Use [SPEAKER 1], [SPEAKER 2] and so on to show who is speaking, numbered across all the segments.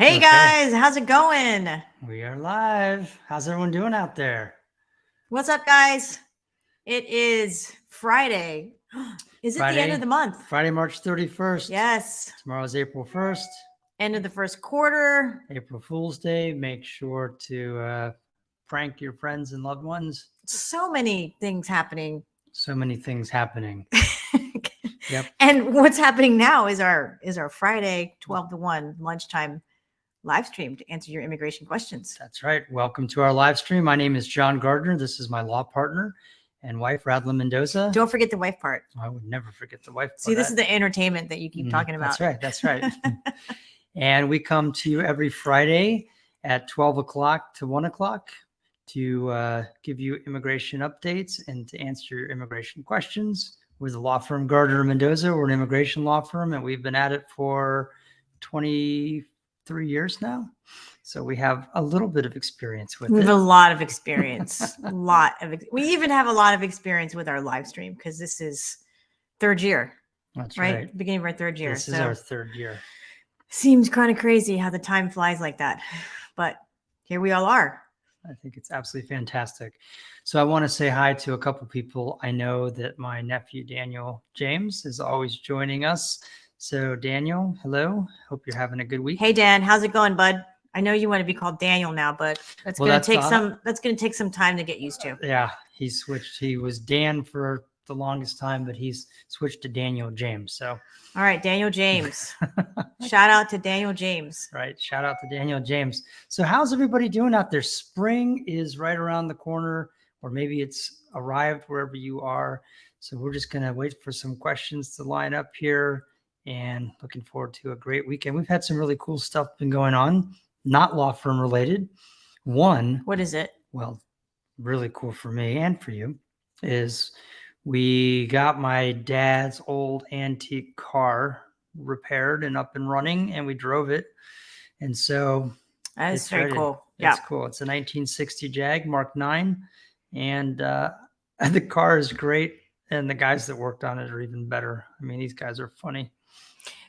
[SPEAKER 1] Hey
[SPEAKER 2] Okay.
[SPEAKER 1] guys, how's it going?
[SPEAKER 2] We are live. How's everyone doing out there?
[SPEAKER 1] What's up, guys? It is Friday. Is it the end of the month?
[SPEAKER 2] Friday, March 31st.
[SPEAKER 1] Yes.
[SPEAKER 2] Tomorrow's April 1st.
[SPEAKER 1] End of the first quarter.
[SPEAKER 2] April Fool's Day. Make sure to prank your friends and loved ones.
[SPEAKER 1] So many things happening.
[SPEAKER 2] So many things happening. Yep.
[SPEAKER 1] And what's happening now is our Friday 12 to 1 lunchtime live stream to answer your immigration questions.
[SPEAKER 2] That's right. Welcome to our live stream. My name is John Gardner. This is my law partner and wife, Radlin Mendoza.
[SPEAKER 1] Don't forget the wife part.
[SPEAKER 2] I would never forget the wife part.
[SPEAKER 1] See, this is the entertainment that you keep talking about.
[SPEAKER 2] That's right. And we come to you every Friday at 12 o'clock to 1 o'clock to give you immigration updates and to answer your immigration questions. We're the law firm Gardner Mendoza. We're an immigration law firm, and we've been at it for 23 years now. So we have a little bit of experience with it.
[SPEAKER 1] We have a lot of experience. We even have a lot of experience with our live stream because this is third year.
[SPEAKER 2] That's
[SPEAKER 1] right. Beginning of our third year.
[SPEAKER 2] This is our third year.
[SPEAKER 1] Seems kind of crazy how the time flies like that. But here we all are.
[SPEAKER 2] I think it's absolutely fantastic. So I want to say hi to a couple people. I know that my nephew, Daniel James, is always joining us. So Daniel, hello. Hope you're having a good week.
[SPEAKER 1] Hey, Dan, how's it going, bud? I know you want to be called Daniel now, but that's going to take some time to get used to.
[SPEAKER 2] Yeah, he switched. He was Dan for the longest time, but he's switched to Daniel James. So,
[SPEAKER 1] all right, Daniel James. Shout out to Daniel James.
[SPEAKER 2] Right. Shout out to Daniel James. So how's everybody doing out there? Spring is right around the corner, or maybe it's arrived wherever you are. So we're just going to wait for some questions to line up here and looking forward to a great weekend. We've had some really cool stuff been going on, not law firm related. One.
[SPEAKER 1] What is it?
[SPEAKER 2] Well, really cool for me and for you is we got my dad's old antique car repaired and up and running, and we drove it. And so
[SPEAKER 1] that's very cool.
[SPEAKER 2] It's cool. It's a 1960 Jag Mark 9, and the car is great. And the guys that worked on it are even better. I mean, these guys are funny.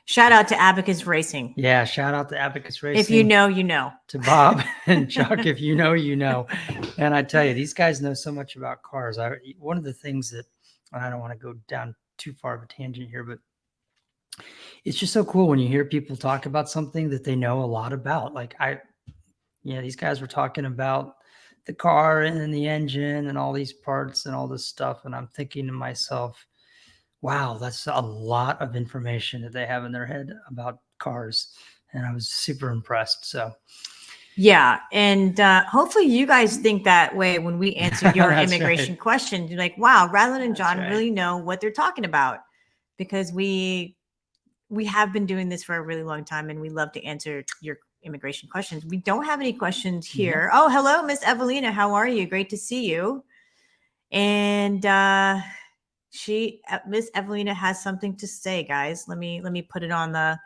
[SPEAKER 1] Shout out to Abacus Racing.
[SPEAKER 2] Yeah, shout out to Abacus Racing.
[SPEAKER 1] If you know, you know.
[SPEAKER 2] To Bob and Chuck, if you know, you know. And I tell you, these guys know so much about cars. One of the things that, and I don't want to go down too far of a tangent here, but it's just so cool when you hear people talk about something that they know a lot about. Like these guys were talking about the car and the engine and all these parts and all this stuff. And I'm thinking to myself, wow, that's a lot of information that they have in their head about cars. And I was super impressed. So,
[SPEAKER 1] yeah. And hopefully you guys think that way when we answer your immigration questions. You're like, wow, Radlin and John really know what they're talking about, because we have been doing this for a really long time and we love to answer your immigration questions. We don't have any questions here. Oh, hello, Miss Evelina. How are you? Great to see you. And Miss Evelina has something to say, guys. Let me put it on the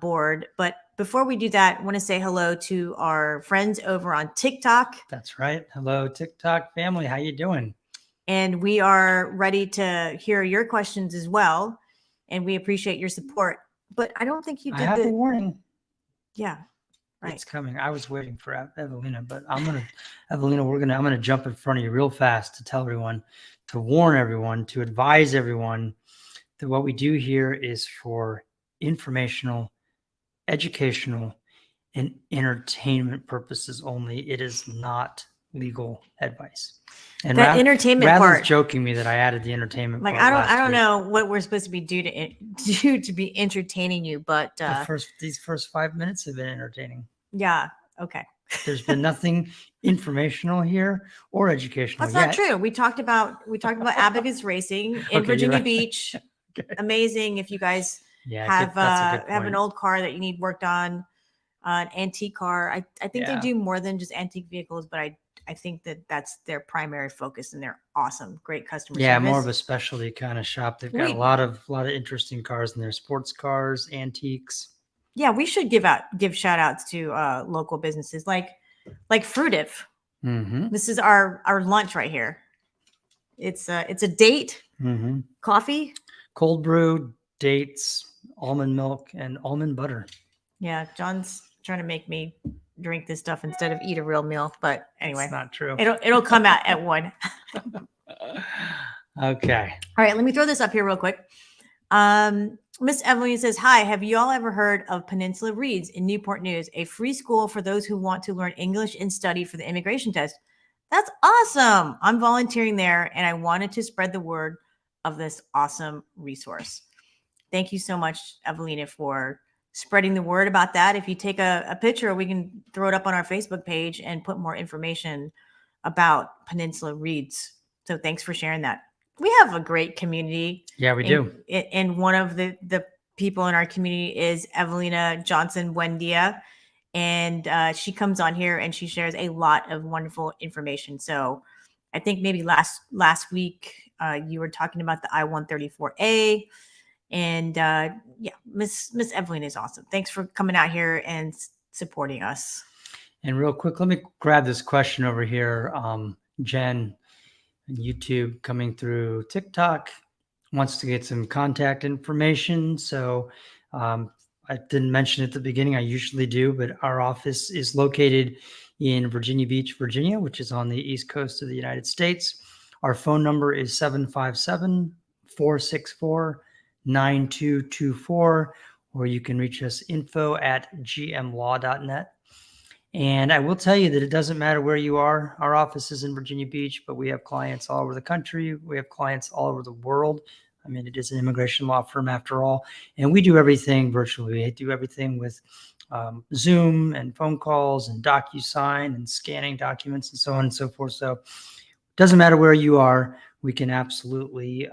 [SPEAKER 1] board. But before we do that, I want to say hello to our friends over on TikTok.
[SPEAKER 2] That's right. Hello, TikTok family. How you doing?
[SPEAKER 1] And we are ready to hear your questions as well. And we appreciate your support. But I don't think you did
[SPEAKER 2] a warning.
[SPEAKER 1] Yeah. Right.
[SPEAKER 2] It's coming. I was waiting for Evelina, but I'm going to jump in front of you real fast to tell everyone, to warn everyone, to advise everyone that what we do here is for informational, educational, and entertainment purposes only. It is not legal advice. And
[SPEAKER 1] that entertainment part,
[SPEAKER 2] joking me that I added the entertainment part.
[SPEAKER 1] I don't know what we're supposed to be do to be entertaining you, but
[SPEAKER 2] these first 5 minutes have been entertaining.
[SPEAKER 1] Yeah. Okay.
[SPEAKER 2] There's been nothing informational here or educational.
[SPEAKER 1] That's not true. We talked about Abacus Racing in Virginia Beach. Okay. Amazing. If you guys have an old car that you need worked on, an antique car. I think they do more than just antique vehicles, but I think that's their primary focus, and they're awesome. Great customer service.
[SPEAKER 2] Yeah, more of a specialty kind of shop. They've got a lot of interesting cars in there, sports cars, antiques.
[SPEAKER 1] Yeah, we should give shout outs to local businesses like Fruitive.
[SPEAKER 2] Mm-hmm.
[SPEAKER 1] This is our lunch right here. It's a date, coffee,
[SPEAKER 2] cold brew, dates, almond milk, and almond butter.
[SPEAKER 1] Yeah, John's trying to make me drink this stuff instead of eat a real meal. But anyway,
[SPEAKER 2] It's not true.
[SPEAKER 1] it'll come out at 1.
[SPEAKER 2] Okay.
[SPEAKER 1] All right, let me throw this up here real quick. Miss Evelyn says, hi, have you all ever heard of Peninsula Reads in Newport News, a free school for those who want to learn English and study for the immigration test? That's awesome. I'm volunteering there and I wanted to spread the word of this awesome resource. Thank you so much, Evelina, for spreading the word about that. If you take a picture, we can throw it up on our Facebook page and put more information about Peninsula Reads. So thanks for sharing that. We have a great community.
[SPEAKER 2] Yeah, we do.
[SPEAKER 1] And one of the people in our community is Evelina Johnson Buendia. And she comes on here and she shares a lot of wonderful information. So I think maybe last week you were talking about the I-134A. And yeah, Miss Evelyn is awesome. Thanks for coming out here and supporting us.
[SPEAKER 2] And real quick, let me grab this question over here. Jen on YouTube coming through TikTok wants to get some contact information. So I didn't mention at the beginning, I usually do, but our office is located in Virginia Beach, Virginia, which is on the East Coast of the United States. Our phone number is 757-464-9224, or you can reach us info@gmlaw.net. And I will tell you that it doesn't matter where you are. Our office is in Virginia Beach, but we have clients all over the country. We have clients all over the world. I mean, it is an immigration law firm after all. And we do everything virtually. We do everything with Zoom and phone calls and DocuSign and scanning documents and so on and so forth. So it doesn't matter where you are. We can absolutely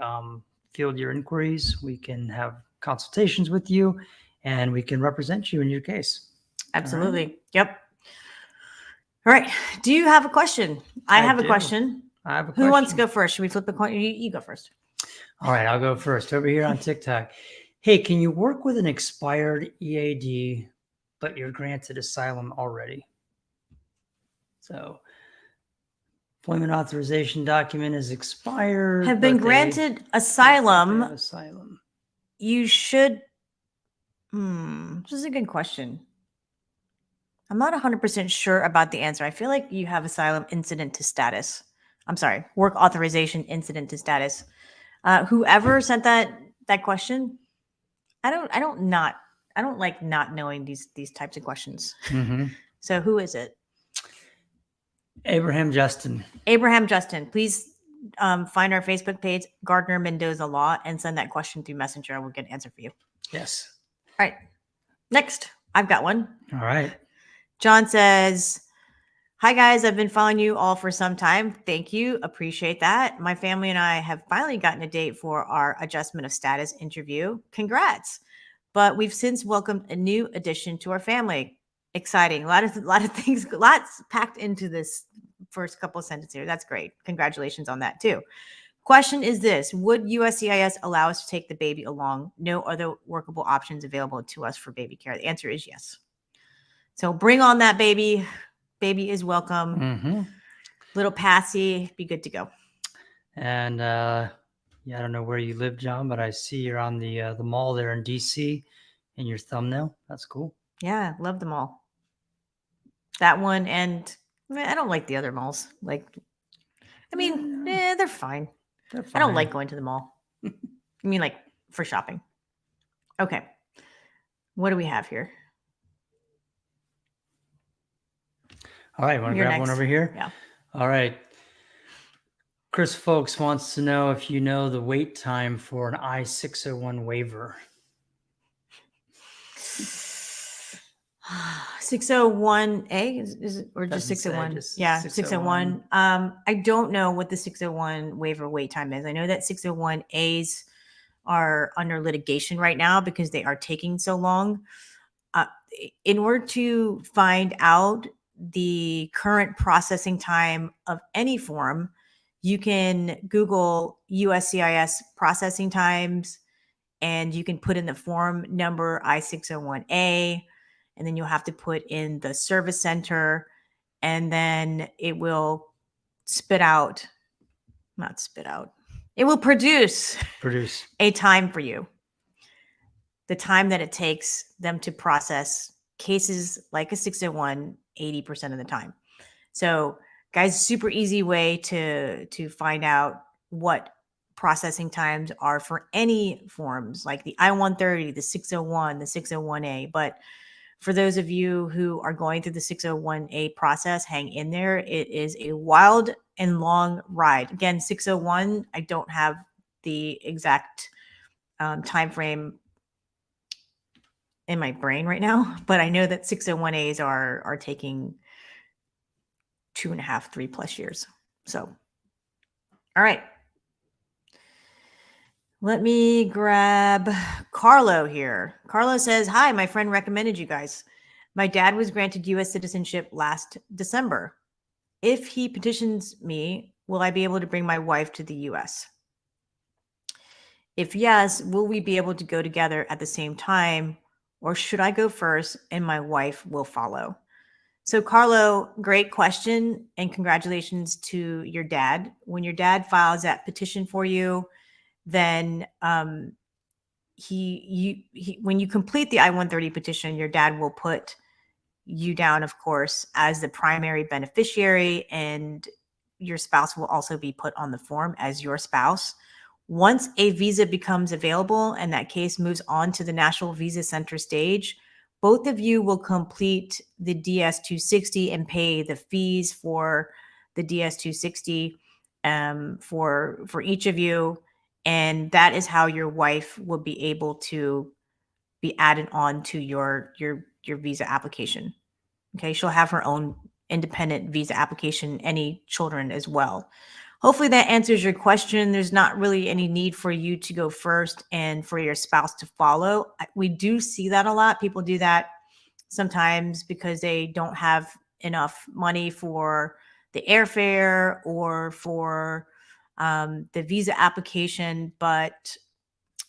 [SPEAKER 2] field your inquiries. We can have consultations with you, and we can represent you in your case.
[SPEAKER 1] Absolutely. Right. Yep. All right. Do you have a question? I have a question.
[SPEAKER 2] I have a question.
[SPEAKER 1] Who wants to go first? Should we flip the coin? You go first.
[SPEAKER 2] All right, I'll go first. Over here on TikTok. Hey, can you work with an expired EAD, but you're granted asylum already? So, employment authorization document is expired.
[SPEAKER 1] Have been granted asylum.
[SPEAKER 2] Asylum.
[SPEAKER 1] You should. This is a good question. I'm not 100% sure about the answer. I feel like you have asylum incident to status. I'm sorry, work authorization incident to status. Whoever sent that question, I don't like not knowing these types of questions.
[SPEAKER 2] Mm-hmm.
[SPEAKER 1] So who is it?
[SPEAKER 2] Abraham Justin.
[SPEAKER 1] Abraham Justin, please find our Facebook page, Gardner Mendoza Law, and send that question through Messenger. I will get an answer for you.
[SPEAKER 2] Yes.
[SPEAKER 1] All right. Next, I've got one.
[SPEAKER 2] All right.
[SPEAKER 1] John says, hi guys, I've been following you all for some time. Thank you. Appreciate that. My family and I have finally gotten a date for our adjustment of status interview. Congrats. But we've since welcomed a new addition to our family. Exciting. A lot of things, lots packed into this first couple of sentences here. That's great. Congratulations on that too. Question is this: would USCIS allow us to take the baby along? No other workable options available to us for baby care. The answer is yes. So bring on that baby. Baby is welcome.
[SPEAKER 2] Mm-hmm.
[SPEAKER 1] Little passy, be good to go.
[SPEAKER 2] And yeah, I don't know where you live, John, but I see you're on the mall there in DC in your thumbnail. That's cool.
[SPEAKER 1] Yeah, love the mall. That one, and I don't like the other malls. They're fine.
[SPEAKER 2] They're fine.
[SPEAKER 1] I don't like going to the mall. I mean, like for shopping. Okay. What do we have here?
[SPEAKER 2] All right, want to grab one over here?
[SPEAKER 1] Yeah.
[SPEAKER 2] All right. Chris Folks wants to know if you know the wait time for an I-601 waiver.
[SPEAKER 1] 601A is it, or just 601? Yeah, 601. I don't know what the 601 waiver wait time is. I know that 601As are under litigation right now because they are taking so long. In order to find out the current processing time of any form, you can Google USCIS processing times, and you can put in the form number I-601A, and then you'll have to put in the service center, and then it will it will produce a time for you. The time that it takes them to process cases like a 601 80% of the time. So, guys, super easy way to find out what processing times are for any forms like the I-130, the 601, the 601A. But for those of you who are going through the 601A process, hang in there. It is a wild and long ride. Again, 601, I don't have the exact time frame in my brain right now, but I know that 601As are taking 2.5, 3+ years. So, all right. Let me grab Carlo here. Carlo says, hi, my friend recommended you guys. My dad was granted U.S. citizenship last December. If he petitions me, will I be able to bring my wife to the U.S.? If yes, will we be able to go together at the same time, or should I go first and my wife will follow? So, Carlo, great question, and congratulations to your dad. When your dad files that petition for you, then when you complete the I-130 petition, your dad will put you down, of course, as the primary beneficiary, and your spouse will also be put on the form as your spouse. Once a visa becomes available and that case moves on to the National Visa Center stage, both of you will complete the DS-260 and pay the fees for the DS-260 for each of you. And that is how your wife will be able to be added on to your visa application. Okay, she'll have her own independent visa application, any children as well. Hopefully that answers your question. There's not really any need for you to go first and for your spouse to follow. We do see that a lot. People do that sometimes because they don't have enough money for the airfare or for the visa application. But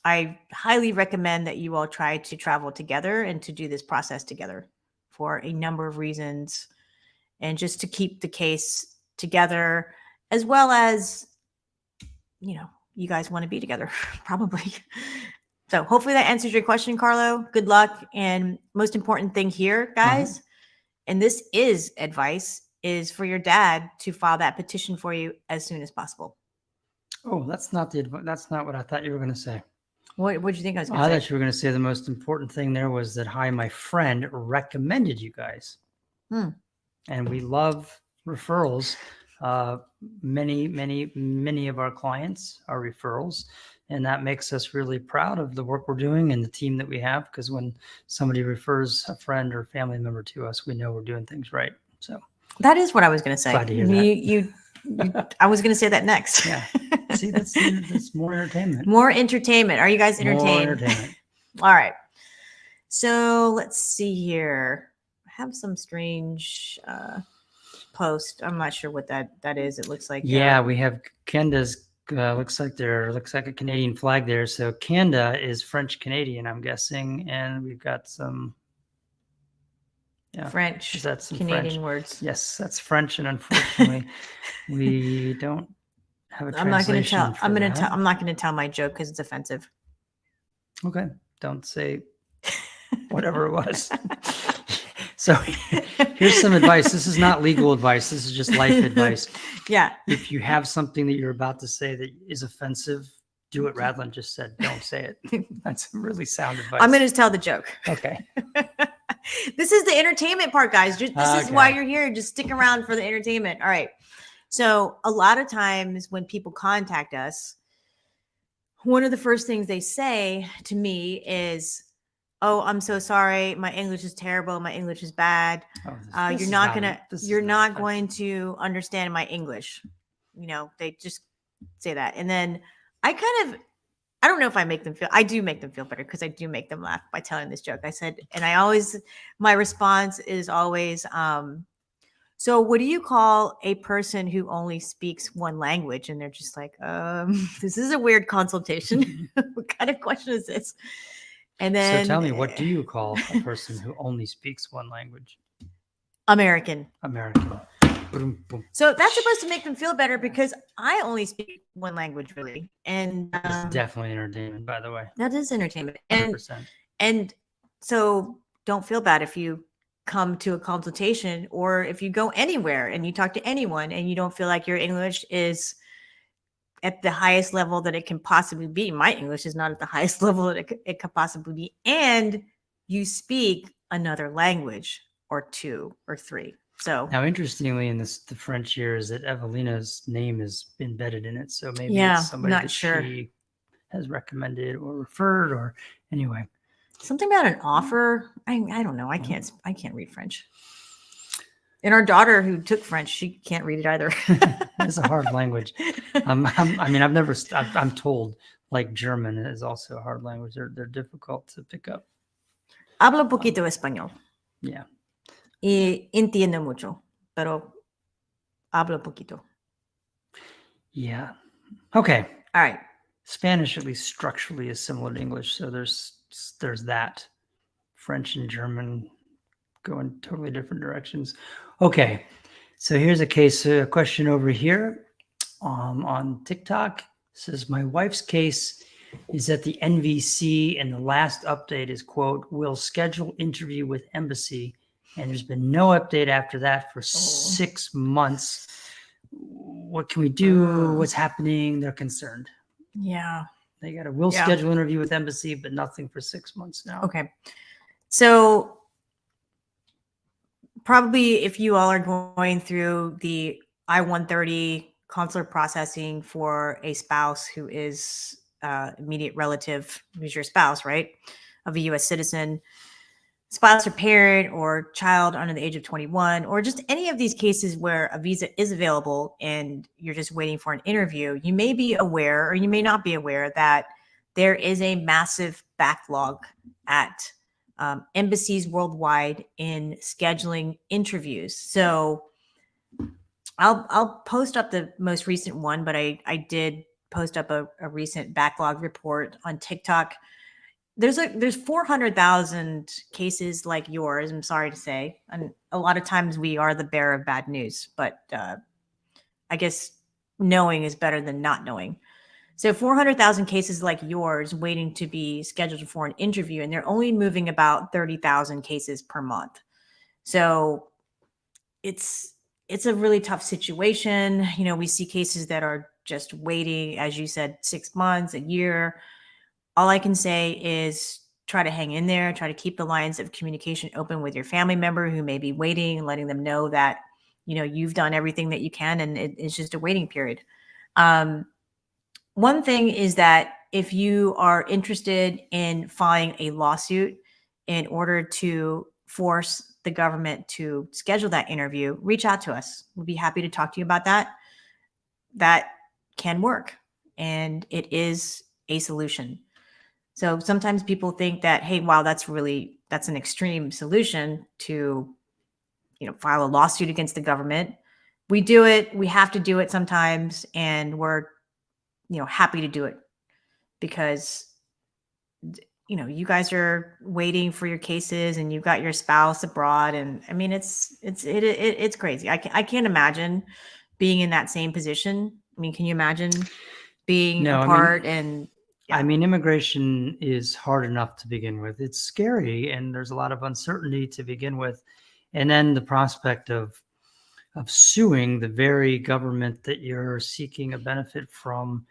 [SPEAKER 1] I highly recommend that you all try to travel together and to do this process together for a number of reasons, and just to keep the case together, as well as, you guys want to be together, probably. So hopefully that answers your question, Carlo. Good luck. And most important thing here, guys, and this is advice, is for your dad to file that petition for you as soon as possible.
[SPEAKER 2] Oh, that's not what I thought you were going to say.
[SPEAKER 1] What did you think I was going to say?
[SPEAKER 2] I thought you were going to say the most important thing there was that, hi, my friend recommended you guys. And we love referrals. Many of our clients are referrals, and that makes us really proud of the work we're doing and the team that we have, because when somebody refers a friend or family member to us, we know we're doing things right. So
[SPEAKER 1] that is what I was going to say.
[SPEAKER 2] Glad to hear that.
[SPEAKER 1] I was going to say that next.
[SPEAKER 2] Yeah. See, that's more entertainment.
[SPEAKER 1] More entertainment. Are you guys entertained?
[SPEAKER 2] More entertainment.
[SPEAKER 1] All right. So let's see here. I have some strange post. I'm not sure what that is. It looks like
[SPEAKER 2] we have Canada's. Looks like a Canadian flag there. So Canada is French Canadian, I'm guessing, and we've got some. Yeah,
[SPEAKER 1] French.
[SPEAKER 2] Is that some
[SPEAKER 1] Canadian
[SPEAKER 2] French
[SPEAKER 1] words?
[SPEAKER 2] Yes, that's French, and unfortunately, we don't have a translation.
[SPEAKER 1] I'm not going to tell my joke because it's offensive.
[SPEAKER 2] Okay, don't say whatever it was. So here's some advice. This is not legal advice. This is just life advice.
[SPEAKER 1] Yeah.
[SPEAKER 2] If you have something that you're about to say that is offensive, do it rather than just said, don't say it. That's really sound advice.
[SPEAKER 1] I'm going to tell the joke.
[SPEAKER 2] Okay.
[SPEAKER 1] This is the entertainment part, guys. This is why you're here. Just stick around for the entertainment. All right. So a lot of times when people contact us, one of the first things they say to me is, oh, I'm so sorry. My English is terrible. My English is bad. You're not going to understand my English. They just say that. And then I don't know if I do make them feel better, because I do make them laugh by telling this joke. I said, and my response is always, so what do you call a person who only speaks one language? And they're just like, this is a weird consultation. What kind of question is this? And then,
[SPEAKER 2] so tell me, what do you call a person who only speaks one language?
[SPEAKER 1] American.
[SPEAKER 2] Boom, boom.
[SPEAKER 1] So that's supposed to make them feel better, because I only speak one language, really. And
[SPEAKER 2] it's definitely entertainment, by the way.
[SPEAKER 1] That is entertainment.
[SPEAKER 2] 100%.
[SPEAKER 1] And so don't feel bad if you come to a consultation or if you go anywhere and you talk to anyone and you don't feel like your English is at the highest level that it can possibly be. My English is not at the highest level that it could possibly be. And you speak another language or two or three. So
[SPEAKER 2] now, interestingly, in the French here is that Evelina's name is embedded in it. So maybe
[SPEAKER 1] yeah,
[SPEAKER 2] it's somebody
[SPEAKER 1] not
[SPEAKER 2] that
[SPEAKER 1] sure.
[SPEAKER 2] she has recommended or referred, or anyway.
[SPEAKER 1] Something about an offer. I don't know. I can't read French. And our daughter who took French, she can't read it either.
[SPEAKER 2] It's a hard language. I mean, I'm told like German is also a hard language. They're difficult to pick up.
[SPEAKER 1] Hablo poquito español.
[SPEAKER 2] Yeah.
[SPEAKER 1] Y entiendo mucho, pero hablo poquito.
[SPEAKER 2] Yeah. Okay.
[SPEAKER 1] All right.
[SPEAKER 2] Spanish, at least structurally, is similar to English. So there's that. French and German go in totally different directions. Okay. So here's a question over here on TikTok. It says, my wife's case is that the NVC and the last update is, quote, will schedule interview with embassy. And there's been no update after that for 6 months. What can we do? What's happening? They're concerned.
[SPEAKER 1] Yeah.
[SPEAKER 2] They got a will schedule interview with embassy, but nothing for 6 months now.
[SPEAKER 1] Okay. So probably if you all are going through the I-130 consular processing for a spouse who is immediate relative, who's your spouse, right, of a U.S. citizen, spouse or parent or child under the age of 21, or just any of these cases where a visa is available and you're just waiting for an interview, you may be aware or you may not be aware that there is a massive backlog at embassies worldwide in scheduling interviews. So I'll post up the most recent one, but I did post up a recent backlog report on TikTok. There's 400,000 cases like yours, I'm sorry to say. And a lot of times we are the bearer of bad news, but I guess knowing is better than not knowing. So 400,000 cases like yours waiting to be scheduled for an interview, and they're only moving about 30,000 cases per month. So it's a really tough situation. You know, we see cases that are just waiting, as you said, 6 months, a year. All I can say is try to hang in there, try to keep the lines of communication open with your family member who may be waiting, and letting them know that, you know, you've done everything that you can and it's just a waiting period. One thing is that if you are interested in filing a lawsuit in order to force the government to schedule that interview, reach out to us. We'll be happy to talk to you about that. That can work, and it is a solution. So sometimes people think that, hey, wow, that's an extreme solution to, you know, file a lawsuit against the government. We do it. We have to do it sometimes, and we're, you know, happy to do it because, you know, you guys are waiting for your cases and you've got your spouse abroad. And I mean, it's crazy. I can't imagine being in that same position. I mean, can you imagine being apart?
[SPEAKER 2] I mean, immigration is hard enough to begin with. It's scary and there's a lot of uncertainty to begin with. And then the prospect of suing the very government that you're seeking a benefit from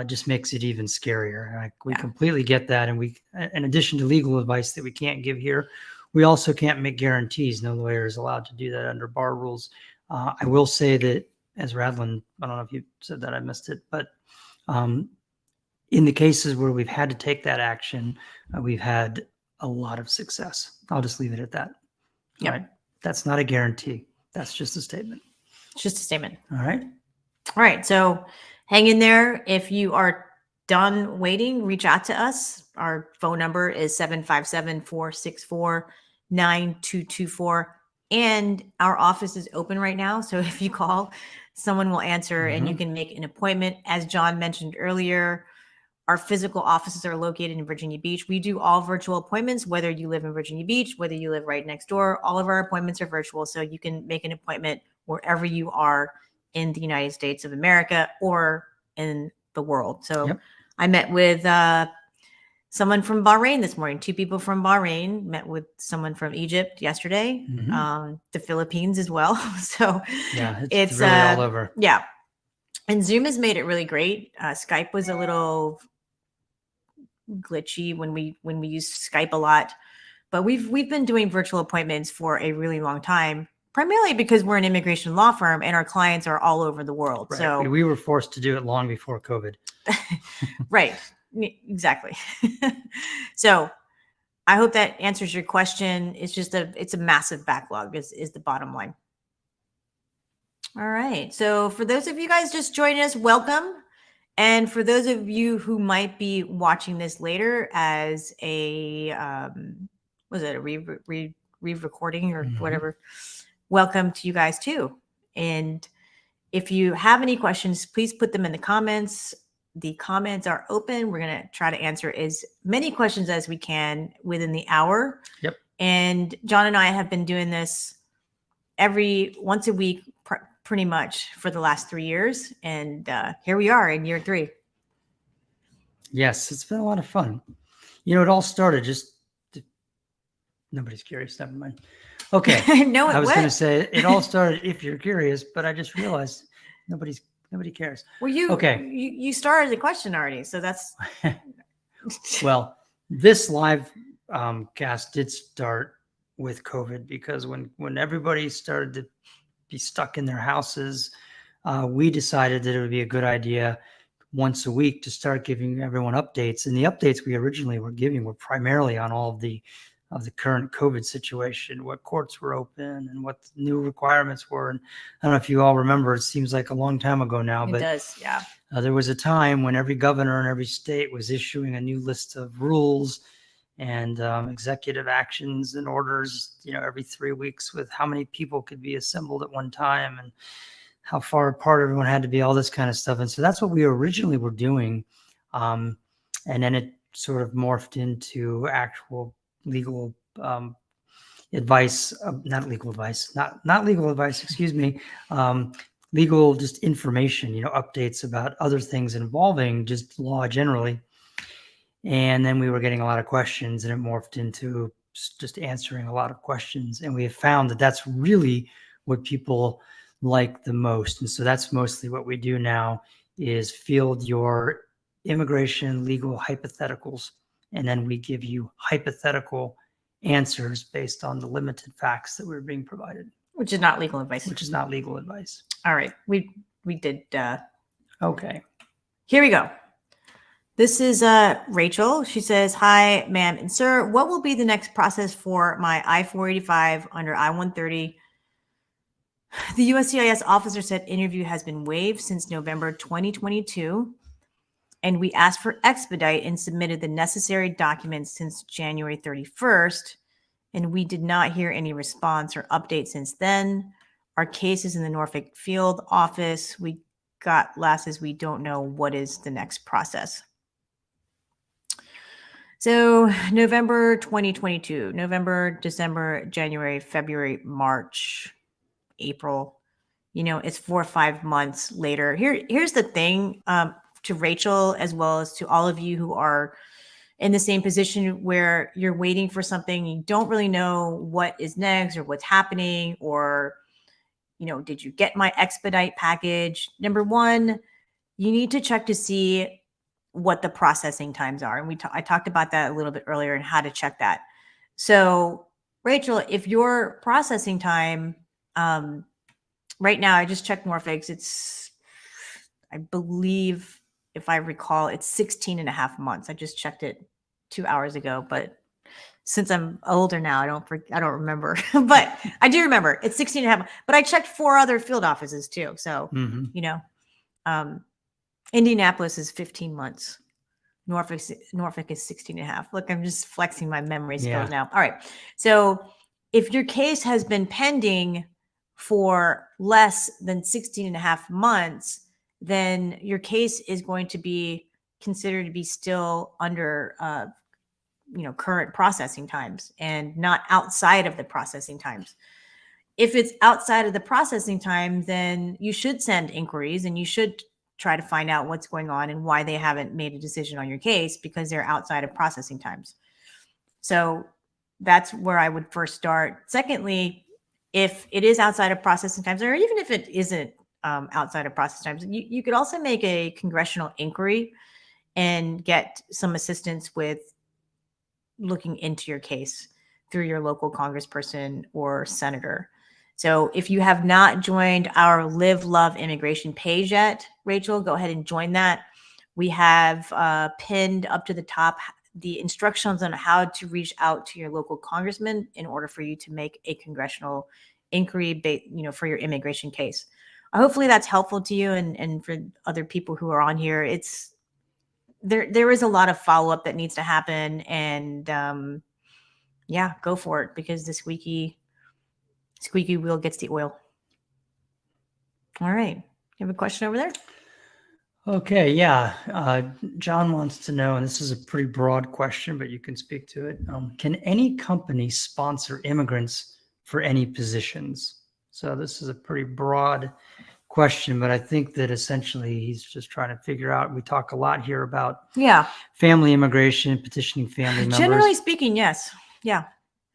[SPEAKER 2] just makes it even scarier. We completely get that. And we, in addition to legal advice that we can't give here, we also can't make guarantees. No lawyer is allowed to do that under bar rules. I will say that, as Radlin, I don't know if you said that, I missed it, but in the cases where we've had to take that action, we've had a lot of success. I'll just leave it at that.
[SPEAKER 1] Yep.
[SPEAKER 2] All right. That's not a guarantee. That's just a statement.
[SPEAKER 1] It's just a statement.
[SPEAKER 2] All right.
[SPEAKER 1] All right. So hang in there. If you are done waiting, reach out to us. Our phone number is 757-464-9224. And our office is open right now. So if you call, someone will answer and you can make an appointment. As John mentioned earlier, our physical offices are located in Virginia Beach. We do all virtual appointments, whether you live in Virginia Beach, whether you live right next door. All of our appointments are virtual. So you can make an appointment wherever you are in the United States of America or in the world. So I met with someone from Bahrain this morning. 2 people from Bahrain met with someone from Egypt yesterday. The Philippines as well. So
[SPEAKER 2] yeah, it's really all over.
[SPEAKER 1] Yeah. And Zoom has made it really great. Skype was a little glitchy when we used Skype a lot, but we've been doing virtual appointments for a really long time, primarily because we're an immigration law firm and our clients are all over the world.
[SPEAKER 2] Right.
[SPEAKER 1] So
[SPEAKER 2] we were forced to do it long before COVID.
[SPEAKER 1] Right. Exactly. So I hope that answers your question. It's just it's a massive backlog is the bottom line. All right. So for those of you guys just joining us, welcome. And for those of you who might be watching this later as a, was it a re-recording or whatever, welcome to you guys too. And if you have any questions, please put them in the comments. The comments are open. We're going to try to answer as many questions as we can within the hour.
[SPEAKER 2] Yep.
[SPEAKER 1] And John and I have been doing this once a week, pretty much for the last 3 years. And here we are in year 3.
[SPEAKER 2] Yes, it's been a lot of fun. You know, it all started nobody's curious. Never mind. Okay.
[SPEAKER 1] No,
[SPEAKER 2] I was going to say it all started if you're curious, but I just realized nobody cares.
[SPEAKER 1] Well, you started the question already. So that's.
[SPEAKER 2] Well, this live cast did start with COVID because when everybody started to be stuck in their houses, we decided that it would be a good idea once a week to start giving everyone updates. And the updates we originally were giving were primarily on all of the current COVID situation, what courts were open and what the new requirements were. And I don't know if you all remember, it seems like a long time ago now, but
[SPEAKER 1] it does, yeah.
[SPEAKER 2] There was a time when every governor in every state was issuing a new list of rules and executive actions and orders, every 3 weeks with how many people could be assembled at one time and how far apart everyone had to be, all this kind of stuff. And so that's what we originally were doing. And then it sort of morphed into actual legal advice, not legal advice, excuse me, legal just information, updates about other things involving just law generally. And then we were getting a lot of questions and it morphed into just answering a lot of questions. And we have found that that's really what people like the most. And so that's mostly what we do now is field your immigration legal hypotheticals. And then we give you hypothetical answers based on the limited facts that we're being provided.
[SPEAKER 1] Which is not legal advice.
[SPEAKER 2] All
[SPEAKER 1] right. We did.
[SPEAKER 2] Okay.
[SPEAKER 1] Here we go. This is Rachel. She says, hi, ma'am and sir. What will be the next process for my I-485 under I-130? The USCIS officer said interview has been waived since November 2022. And we asked for expedite and submitted the necessary documents since January 31st. And we did not hear any response or update since then. Our case is in the Norfolk field office. We got last as we don't know what is the next process. So November 2022, November, December, January, February, March, April, it's 4 or 5 months later. Here's the thing, to Rachel, as well as to all of you who are in the same position where you're waiting for something, you don't really know what is next or what's happening, or, did you get my expedite package? Number one, you need to check to see what the processing times are. And I talked about that a little bit earlier and how to check that. So Rachel, if your processing time, right now, I just checked Norfolk's, I believe, if I recall, it's 16 and a half months. I just checked it 2 hours ago, but since I'm older now, I don't remember, but I do remember it's 16 and a half, but I checked 4 other field offices too. So, Indianapolis is 15 months. Norfolk is 16 and a half. Look, I'm just flexing my memory skills now. All right. So if your case has been pending for less than 16 and a half months, then your case is going to be considered to be still under, current processing times and not outside of the processing times. If it's outside of the processing time, then you should send inquiries and you should try to find out what's going on and why they haven't made a decision on your case because they're outside of processing times. So that's where I would first start. Secondly, if it is outside of processing times, or even if it isn't outside of processing times, you could also make a congressional inquiry and get some assistance with looking into your case through your local congressperson or senator. So if you have not joined our Live Love Immigration page yet, Rachel, go ahead and join that. We have pinned up to the top the instructions on how to reach out to your local congressman in order for you to make a congressional inquiry, for your immigration case. Hopefully that's helpful to you and for other people who are on here. It's there is a lot of follow-up that needs to happen, and yeah, go for it, because the squeaky wheel gets the oil. All right. You have a question over there?
[SPEAKER 2] Okay, yeah. John wants to know, and this is a pretty broad question, but you can speak to it. Can any company sponsor immigrants for any positions? So this is a pretty broad question, but I think that essentially he's just trying to figure out, we talk a lot here about family immigration, petitioning family members.
[SPEAKER 1] Generally speaking, yes. Yeah.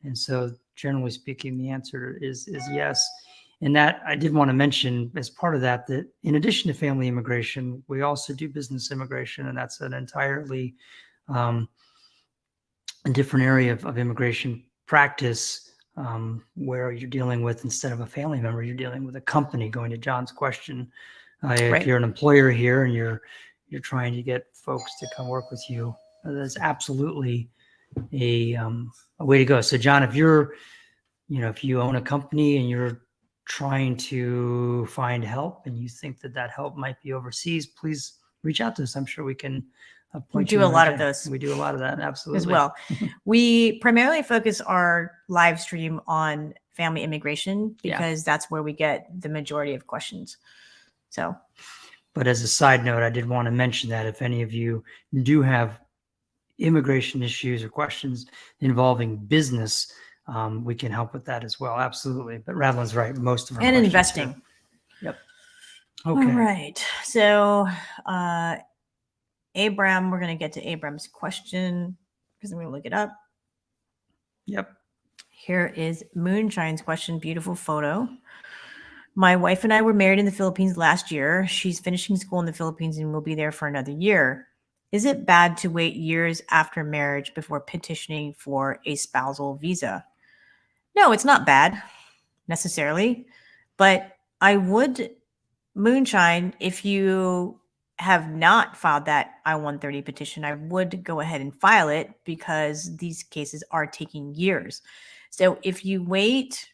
[SPEAKER 2] And so generally speaking, the answer is yes. And that I did want to mention as part of that in addition to family immigration, we also do business immigration, and that's an entirely different area of immigration practice, where you're dealing with, instead of a family member, you're dealing with a company. Going to John's question, if you're an employer here and you're trying to get folks to come work with you, that's absolutely a way to go. So John, if you own a company and you're trying to find help and you think that help might be overseas, please reach out to us. I'm sure we can point you.
[SPEAKER 1] We do a lot of those.
[SPEAKER 2] We do a lot of that, absolutely.
[SPEAKER 1] As well. We primarily focus our live stream on family immigration because that's where we get the majority of questions. So,
[SPEAKER 2] but as a side note, I did want to mention that if any of you do have immigration issues or questions involving business, we can help with that as well. Absolutely. But Radlin's right. Most of our
[SPEAKER 1] and investing.
[SPEAKER 2] Yep. Okay.
[SPEAKER 1] All right. So, Abram, we're going to get to Abram's question because I'm going to look it up.
[SPEAKER 2] Yep.
[SPEAKER 1] Here is Moonshine's question. Beautiful photo. My wife and I were married in the Philippines last year. She's finishing school in the Philippines and will be there for another year. Is it bad to wait years after marriage before petitioning for a spousal visa? No, it's not bad necessarily, but I would, Moonshine, if you have not filed that I-130 petition, I would go ahead and file it because these cases are taking years. So if you wait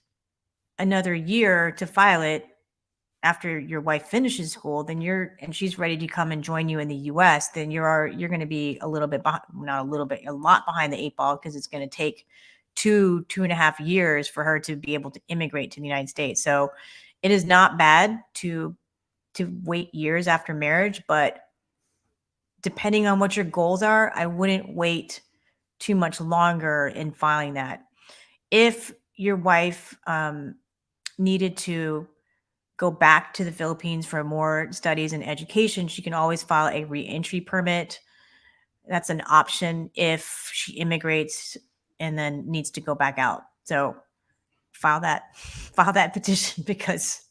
[SPEAKER 1] another year to file it after your wife finishes school, then and she's ready to come and join you in the US, then you're going to be a little bit not a little bit, a lot behind the 8 ball, because it's going to take 2.5 years for her to be able to immigrate to the United States. So it is not bad to wait years after marriage, but depending on what your goals are, I wouldn't wait too much longer in filing that. If your wife needed to go back to the Philippines for more studies and education, she can always file a re-entry permit. That's an option if she immigrates and then needs to go back out. So file that petition because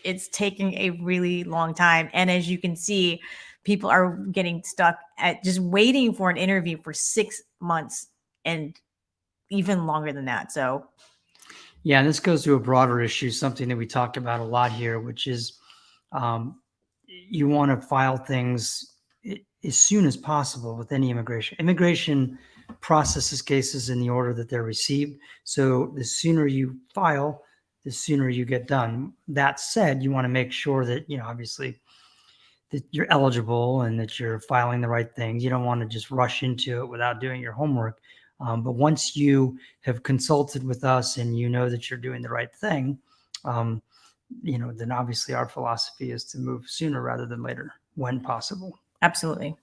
[SPEAKER 1] it's taking a really long time. And as you can see, people are getting stuck at just waiting for an interview for 6 months and even longer than that. So
[SPEAKER 2] yeah, and this goes to a broader issue, something that we talked about a lot here, which is you want to file things as soon as possible with any immigration. Immigration processes cases in the order that they're received. So the sooner you file, the sooner you get done. That said, you want to make sure that, obviously that you're eligible and that you're filing the right things. You don't want to just rush into it without doing your homework. But once you have consulted with us and you know that you're doing the right thing, then obviously our philosophy is to move sooner rather than later when possible.
[SPEAKER 1] Absolutely.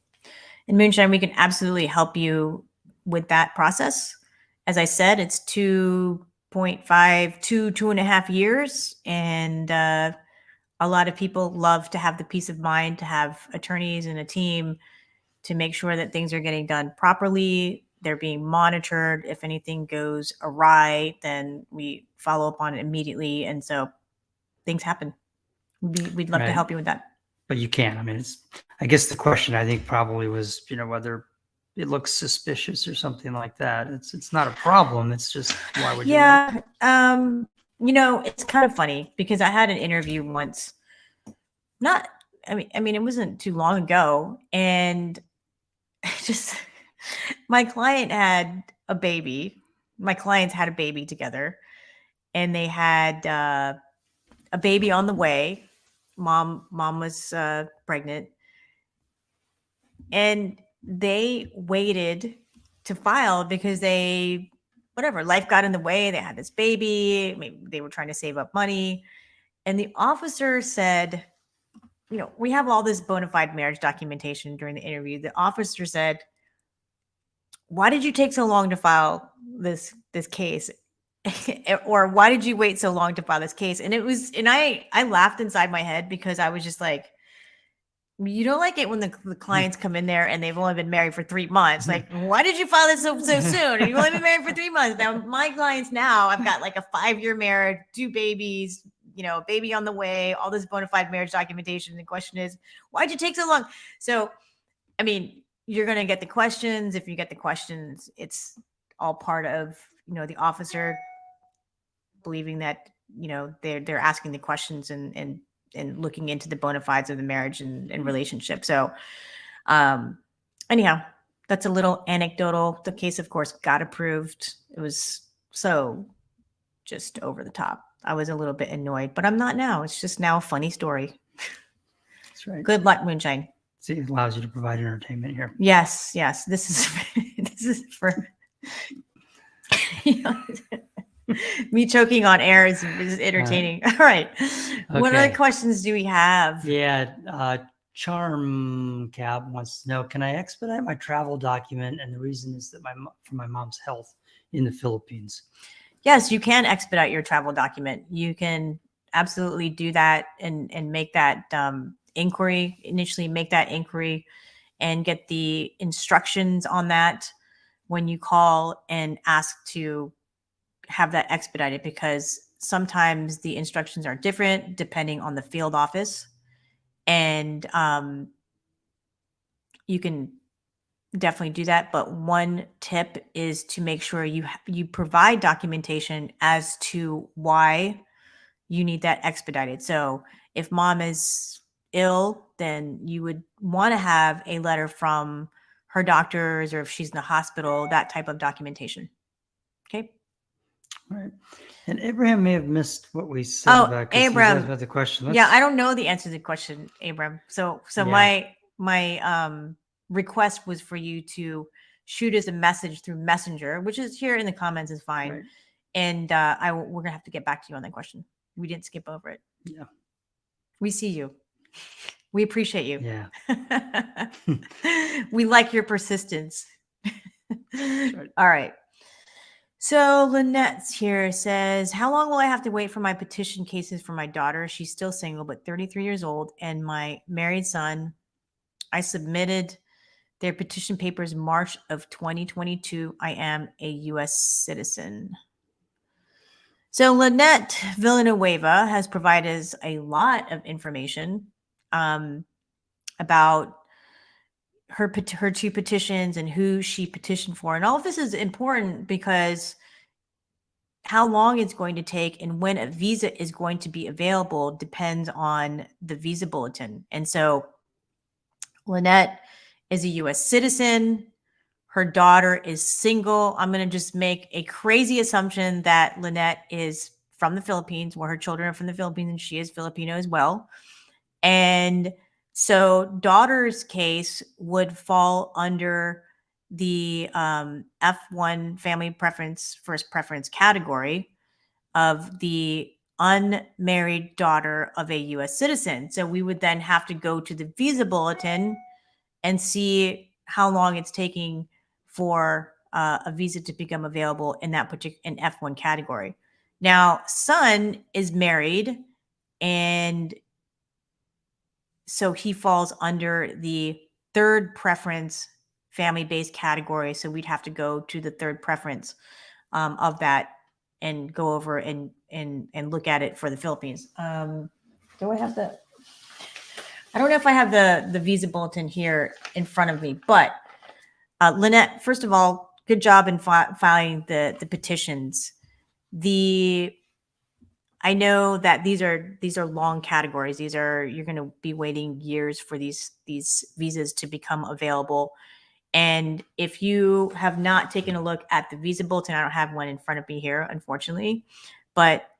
[SPEAKER 1] In Moonshine, we can absolutely help you with that process. As I said, it's 2.5 to 2.5 years. And a lot of people love to have the peace of mind to have attorneys and a team to make sure that things are getting done properly. They're being monitored. If anything goes awry, then we follow up on it immediately. And so things happen. We'd love to
[SPEAKER 2] Right.
[SPEAKER 1] help you with that.
[SPEAKER 2] But you can. I mean, I guess the question I think probably was, whether it looks suspicious or something like that. It's not a problem. It's just, why would you?
[SPEAKER 1] Yeah. It's kind of funny because I had an interview once. I mean, it wasn't too long ago, and just my client had a baby. My clients had a baby together, and they had a baby on the way. Mom was pregnant, and they waited to file because life got in the way. They had this baby. Maybe they were trying to save up money, and the officer said, we have all this bona fide marriage documentation during the interview. The officer said, why did you take so long to file this case? Or why did you wait so long to file this case? And I laughed inside my head because I was just like, you don't like it when the clients come in there and they've only been married for 3 months. Like, why did you file this so soon? And you've only been married for 3 months. Now, my clients now, I've got like a 5-year marriage, 2 babies, baby on the way, all this bona fide marriage documentation. The question is, why'd you take so long? So, I mean, you're going to get the questions. If you get the questions, it's all part of, the officer believing that, they're asking the questions and looking into the bona fides of the marriage and relationship. So, anyhow, that's a little anecdotal. The case, of course, got approved. It was so just over the top. I was a little bit annoyed, but I'm not now. It's just now a funny story.
[SPEAKER 2] That's right.
[SPEAKER 1] Good luck, Moonshine.
[SPEAKER 2] See, it allows you to provide entertainment here.
[SPEAKER 1] Yes. This is for me choking on air is entertaining. All right. What other questions do we have?
[SPEAKER 2] Yeah. Charm Cab wants to know, can I expedite my travel document? And the reason is that for my mom's health in the Philippines.
[SPEAKER 1] Yes, you can expedite your travel document. You can absolutely do that and make that inquiry, initially make that inquiry and get the instructions on that when you call and ask to have that expedited, because sometimes the instructions are different depending on the field office. And you can definitely do that. But one tip is to make sure you provide documentation as to why you need that expedited. So if mom is ill, then you would want to have a letter from her doctors, or if she's in the hospital, that type of documentation. Okay.
[SPEAKER 2] All right. And Abraham may have missed what we said about the question.
[SPEAKER 1] Yeah, I don't know the answer to the question, Abraham. So yeah. my request was for you to shoot us a message through Messenger, which is here in the comments is fine. Right. And we're gonna have to get back to you on that question. We didn't skip over it.
[SPEAKER 2] Yeah.
[SPEAKER 1] We see you. We appreciate you.
[SPEAKER 2] Yeah.
[SPEAKER 1] We like your persistence.
[SPEAKER 2] Right.
[SPEAKER 1] All right. So Lynette here says, how long will I have to wait for my petition cases for my daughter? She's still single, but 33 years old. And my married son, I submitted their petition papers March of 2022. I am a U.S. citizen. So Lynette Villanueva has provided us a lot of information about her 2 petitions and who she petitioned for. And all of this is important because how long it's going to take and when a visa is going to be available depends on the visa bulletin. And so Lynette is a U.S. citizen. Her daughter is single. I'm going to just make a crazy assumption that Lynette is from the Philippines, where her children are from the Philippines, and she is Filipino as well. And so daughter's case would fall under the F1 family preference, first preference category of the unmarried daughter of a U.S. citizen. So we would then have to go to the visa bulletin and see how long it's taking for a visa to become available in that particular in F1 category. Now, son is married and so he falls under the third preference family-based category. So we'd have to go to the third preference of that and go over and look at it for the Philippines. Do I have the? I don't know if I have the visa bulletin here in front of me, but Lynette, first of all, good job in filing the petitions. I know that these are long categories. You're going to be waiting years for these visas to become available. And if you have not taken a look at the visa bulletin, I don't have one in front of me here, unfortunately, but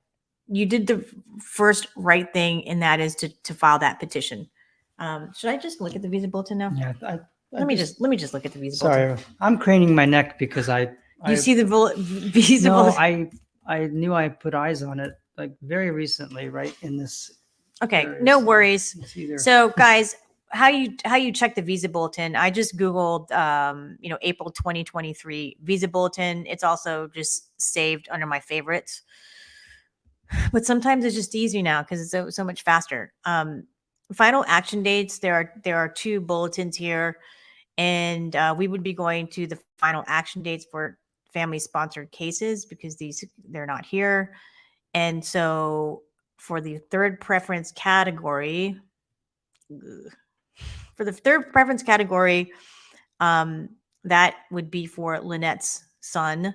[SPEAKER 1] you did the first right thing, and that is to file that petition. Should I just look at the visa bulletin now?
[SPEAKER 2] Yeah.
[SPEAKER 1] Let me just look at the visa bulletin.
[SPEAKER 2] Sorry, I'm craning my neck because
[SPEAKER 1] You see the visa
[SPEAKER 2] no,
[SPEAKER 1] bulletin?
[SPEAKER 2] I knew I put eyes on it like very recently, right in this.
[SPEAKER 1] Okay,
[SPEAKER 2] area,
[SPEAKER 1] no
[SPEAKER 2] so
[SPEAKER 1] worries.
[SPEAKER 2] it's either-
[SPEAKER 1] So guys, how you check the visa bulletin? I just Googled, April 2023 visa bulletin. It's also just saved under my favorites. But sometimes it's just easy now because it's so much faster. Final action dates. There are two bulletins here, and we would be going to the final action dates for family sponsored cases because they're not here. And so for the third preference category, that would be for Lynette's son.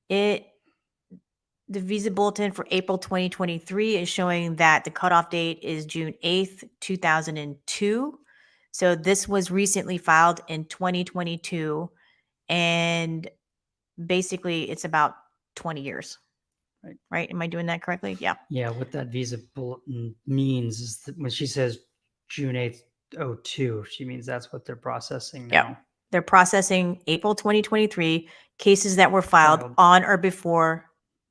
[SPEAKER 1] The visa bulletin for April 2023 is showing that the cutoff date is June 8th, 2002. So this was recently filed in 2022. And basically it's about 20 years. Right? Am I doing that correctly? Yeah.
[SPEAKER 2] Yeah. What that visa bulletin means is that when she says June 8th, 02, she means that's what they're processing now.
[SPEAKER 1] Yep. They're processing April 2023 cases that were filed on or before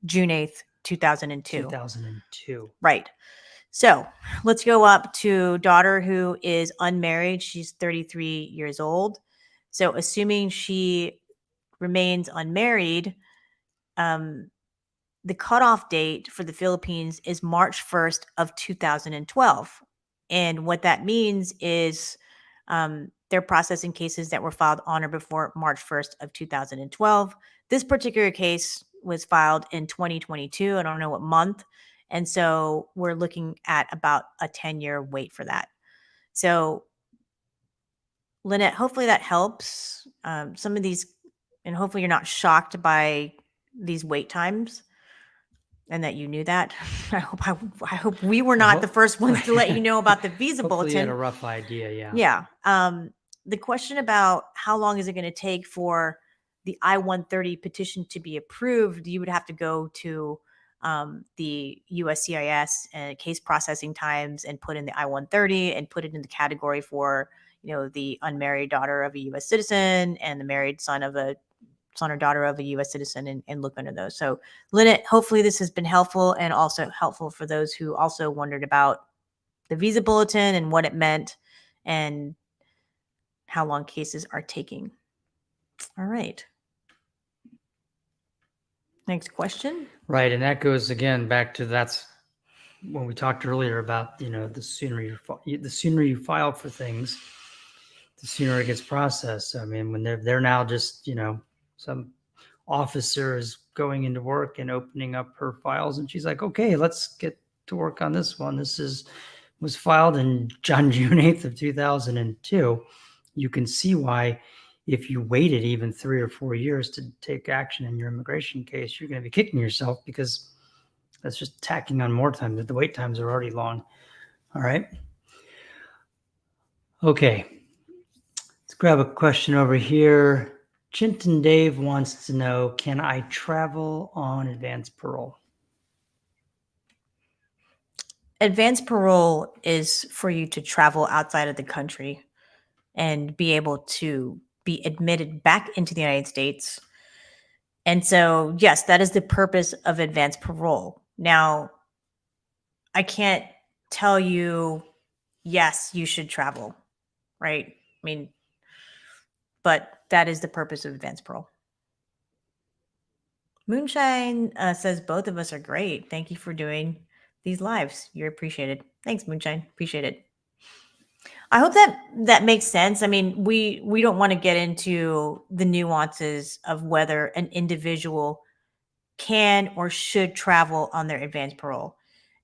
[SPEAKER 1] June 8th, 2002.
[SPEAKER 2] 2002.
[SPEAKER 1] Right. So let's go up to daughter who is unmarried. She's 33 years old. So assuming she remains unmarried, the cutoff date for the Philippines is March 1st of 2012. And what that means is they're processing cases that were filed on or before March 1st of 2012. This particular case was filed in 2022. I don't know what month. And so we're looking at about a 10-year wait for that. So Lynette, hopefully that helps. Some of these, and hopefully you're not shocked by these wait times and that you knew that. I hope we were not the first ones to let you know about the visa bulletin.
[SPEAKER 2] You had a rough idea. Yeah.
[SPEAKER 1] Yeah. The question about how long is it going to take for the I-130 petition to be approved, you would have to go to the USCIS and case processing times and put in the I-130 and put it in the category for, the unmarried daughter of a U.S. citizen and the married son or daughter of a U.S. citizen and look under those. So Lynette, hopefully this has been helpful and also helpful for those who also wondered about the visa bulletin and what it meant and how long cases are taking. All right. Next question.
[SPEAKER 2] Right. And that goes again back to that's when we talked earlier about, the sooner you file for things, the sooner it gets processed. I mean, when they're now just, some officer is going into work and opening up her files and she's like, okay, let's get to work on this one. Was filed on June 8th of 2002. You can see why if you waited even 3 or 4 years to take action in your immigration case, you're going to be kicking yourself because that's just tacking on more time. The wait times are already long. All right. Okay. Let's grab a question over here. Chinton Dave wants to know, can I travel on advance parole?
[SPEAKER 1] Advance parole is for you to travel outside of the country and be able to be admitted back into the United States. And so, yes, that is the purpose of advance parole. Now, I can't tell you, yes, you should travel, right? I mean, but that is the purpose of advance parole. Moonshine says both of us are great. Thank you for doing these lives. You're appreciated. Thanks, Moonshine. Appreciate it. I hope that makes sense. I mean, we don't want to get into the nuances of whether an individual can or should travel on their advance parole.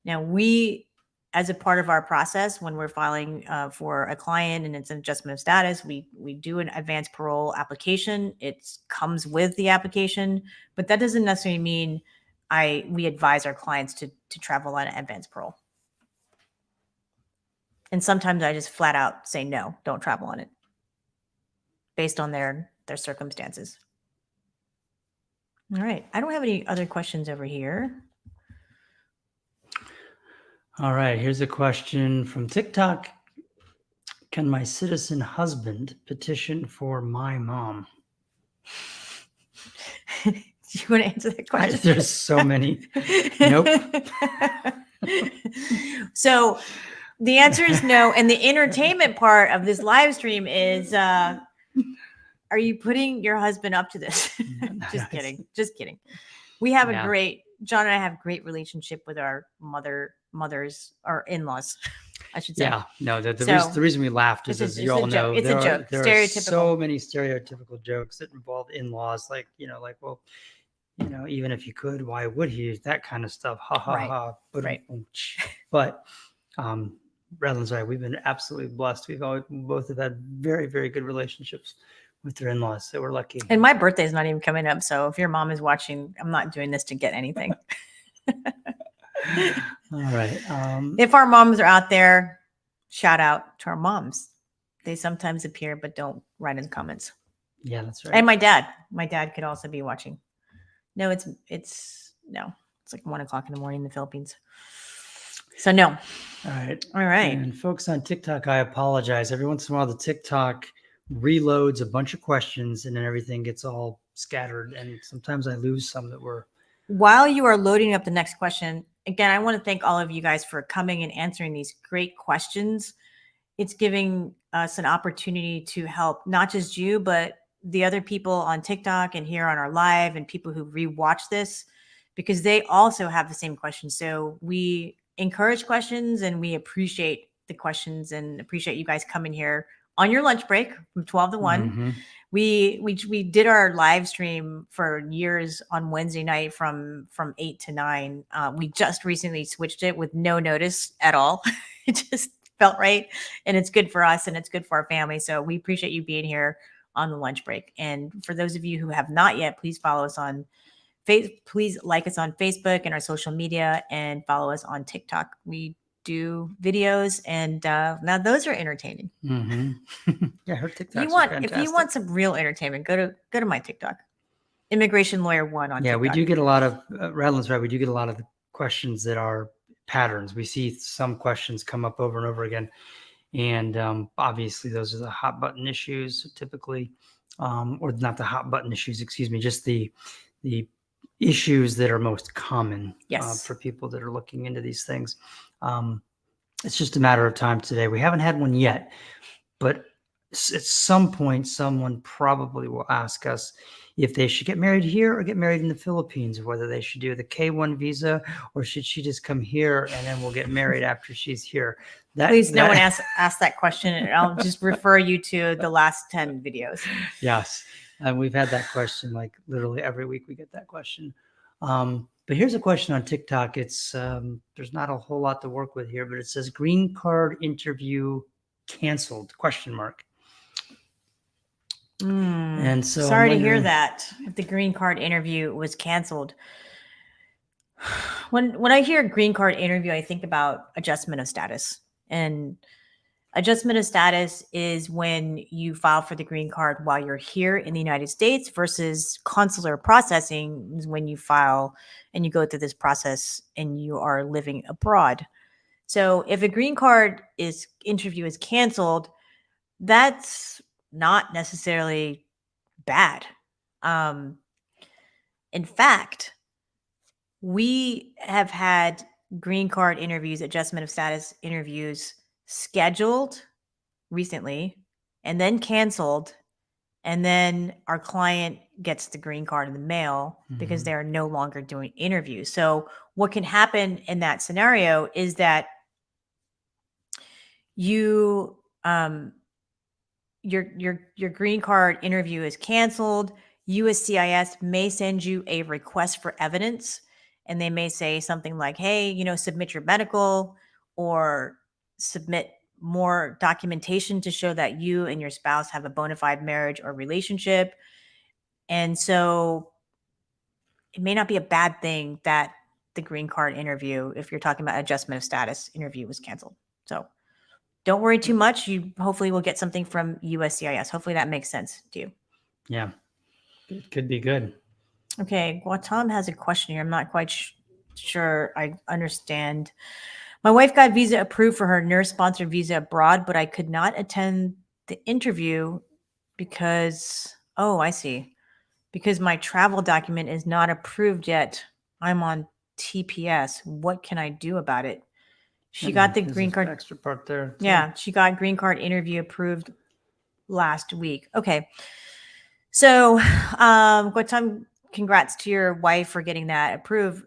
[SPEAKER 1] Now, we, as a part of our process, when we're filing for a client and it's an adjustment of status, we do an advance parole application. It comes with the application, but that doesn't necessarily mean we advise our clients to travel on an advance parole. And sometimes I just flat out say no, don't travel on it, based on their circumstances. All right. I don't have any other questions over here.
[SPEAKER 2] All right. Here's a question from TikTok. Can my citizen husband petition for my mom?
[SPEAKER 1] Do you want to answer that question?
[SPEAKER 2] There's so many. Nope.
[SPEAKER 1] So the answer is no. And the entertainment part of this live stream is, are you putting your husband up to this? Just kidding. Just kidding. We have a great, John and I have a great relationship with our mothers or in-laws, I should say.
[SPEAKER 2] Yeah, no, the reason we laughed is, as you all know,
[SPEAKER 1] it's a joke.
[SPEAKER 2] There are so many stereotypical jokes that involve in-laws, like, well, even if you could, why would he? That kind of stuff. Ha ha ha. But Redlands, right, we've been absolutely blessed. Both have had very, very good relationships with their in-laws, so we're lucky.
[SPEAKER 1] And my birthday is not even coming up, so if your mom is watching, I'm not doing this to get anything.
[SPEAKER 2] All right.
[SPEAKER 1] If our moms are out there, shout out to our moms. They sometimes appear, but don't write in comments.
[SPEAKER 2] Yeah, that's right.
[SPEAKER 1] And my dad could also be watching. No, it's like 1 o'clock in the morning in the Philippines. So no.
[SPEAKER 2] All right.
[SPEAKER 1] All right.
[SPEAKER 2] And folks on TikTok, I apologize. Every once in a while, the TikTok reloads a bunch of questions and then everything gets all scattered. And sometimes I lose some that were.
[SPEAKER 1] While you are loading up the next question, again, I want to thank all of you guys for coming and answering these great questions. It's giving us an opportunity to help not just you, but the other people on TikTok and here on our live and people who rewatch this, because they also have the same questions. So we encourage questions and we appreciate the questions and appreciate you guys coming here on your lunch break from 12 to 1.
[SPEAKER 2] Mm-hmm.
[SPEAKER 1] We did our live stream for years on Wednesday night from 8 to 9. We just recently switched it with no notice at all. It just felt right. And it's good for us and it's good for our family. So we appreciate you being here on the lunch break. And for those of you who have not yet, please follow us on please like us on Facebook and our social media and follow us on TikTok. We do videos and now those are entertaining.
[SPEAKER 2] Mm-hmm. Yeah, her TikTok.
[SPEAKER 1] If you want some real entertainment, go to my TikTok, Immigration Lawyer 1 on TikTok.
[SPEAKER 2] We do get a lot of Redlands, right? We do get a lot of questions that are patterns. We see some questions come up over and over again, and obviously those are the hot button issues typically, or not the hot button issues. Excuse me, just the issues that are most common for people that are looking into these things. It's just a matter of time today. We haven't had one yet, but at some point, someone probably will ask us if they should get married here or get married in the Philippines, whether they should do the K-1 visa or should she just come here and then we'll get married after she's here.
[SPEAKER 1] Please, no one ask that question. And I'll just refer you to the last 10 videos.
[SPEAKER 2] Yes. And we've had that question like literally every week we get that question. But here's a question on TikTok. It's there's not a whole lot to work with here, but it says green card interview canceled ? And so
[SPEAKER 1] sorry to hear that. If the green card interview was canceled. When I hear green card interview, I think about adjustment of status. And adjustment of status is when you file for the green card while you're here in the United States versus consular processing is when you file and you go through this process and you are living abroad. So if a green card interview is canceled, that's not necessarily bad. In fact, we have had green card interviews, adjustment of status interviews scheduled recently and then canceled. And then our client gets the green card in the mail because they're no longer doing interviews. So what can happen in that scenario is that you your green card interview is canceled. USCIS may send you a request for evidence, and they may say something like, hey, submit your medical or submit more documentation to show that you and your spouse have a bona fide marriage or relationship. And so it may not be a bad thing that the green card interview, if you're talking about adjustment of status interview, was canceled. So don't worry too much. You hopefully will get something from USCIS. Hopefully that makes sense to you.
[SPEAKER 2] Yeah, it could be good.
[SPEAKER 1] Okay, Guatam has a question here. I'm not quite sure I understand. My wife got visa approved for her nurse-sponsored visa abroad, but I could not attend the interview because, oh, I see. Because my travel document is not approved yet. I'm on TPS. What can I do about it? She got the
[SPEAKER 2] There's
[SPEAKER 1] green
[SPEAKER 2] an
[SPEAKER 1] card.
[SPEAKER 2] extra part there. too.
[SPEAKER 1] Yeah, she got green card interview approved last week. Okay. So, Guatam, congrats to your wife for getting that approved.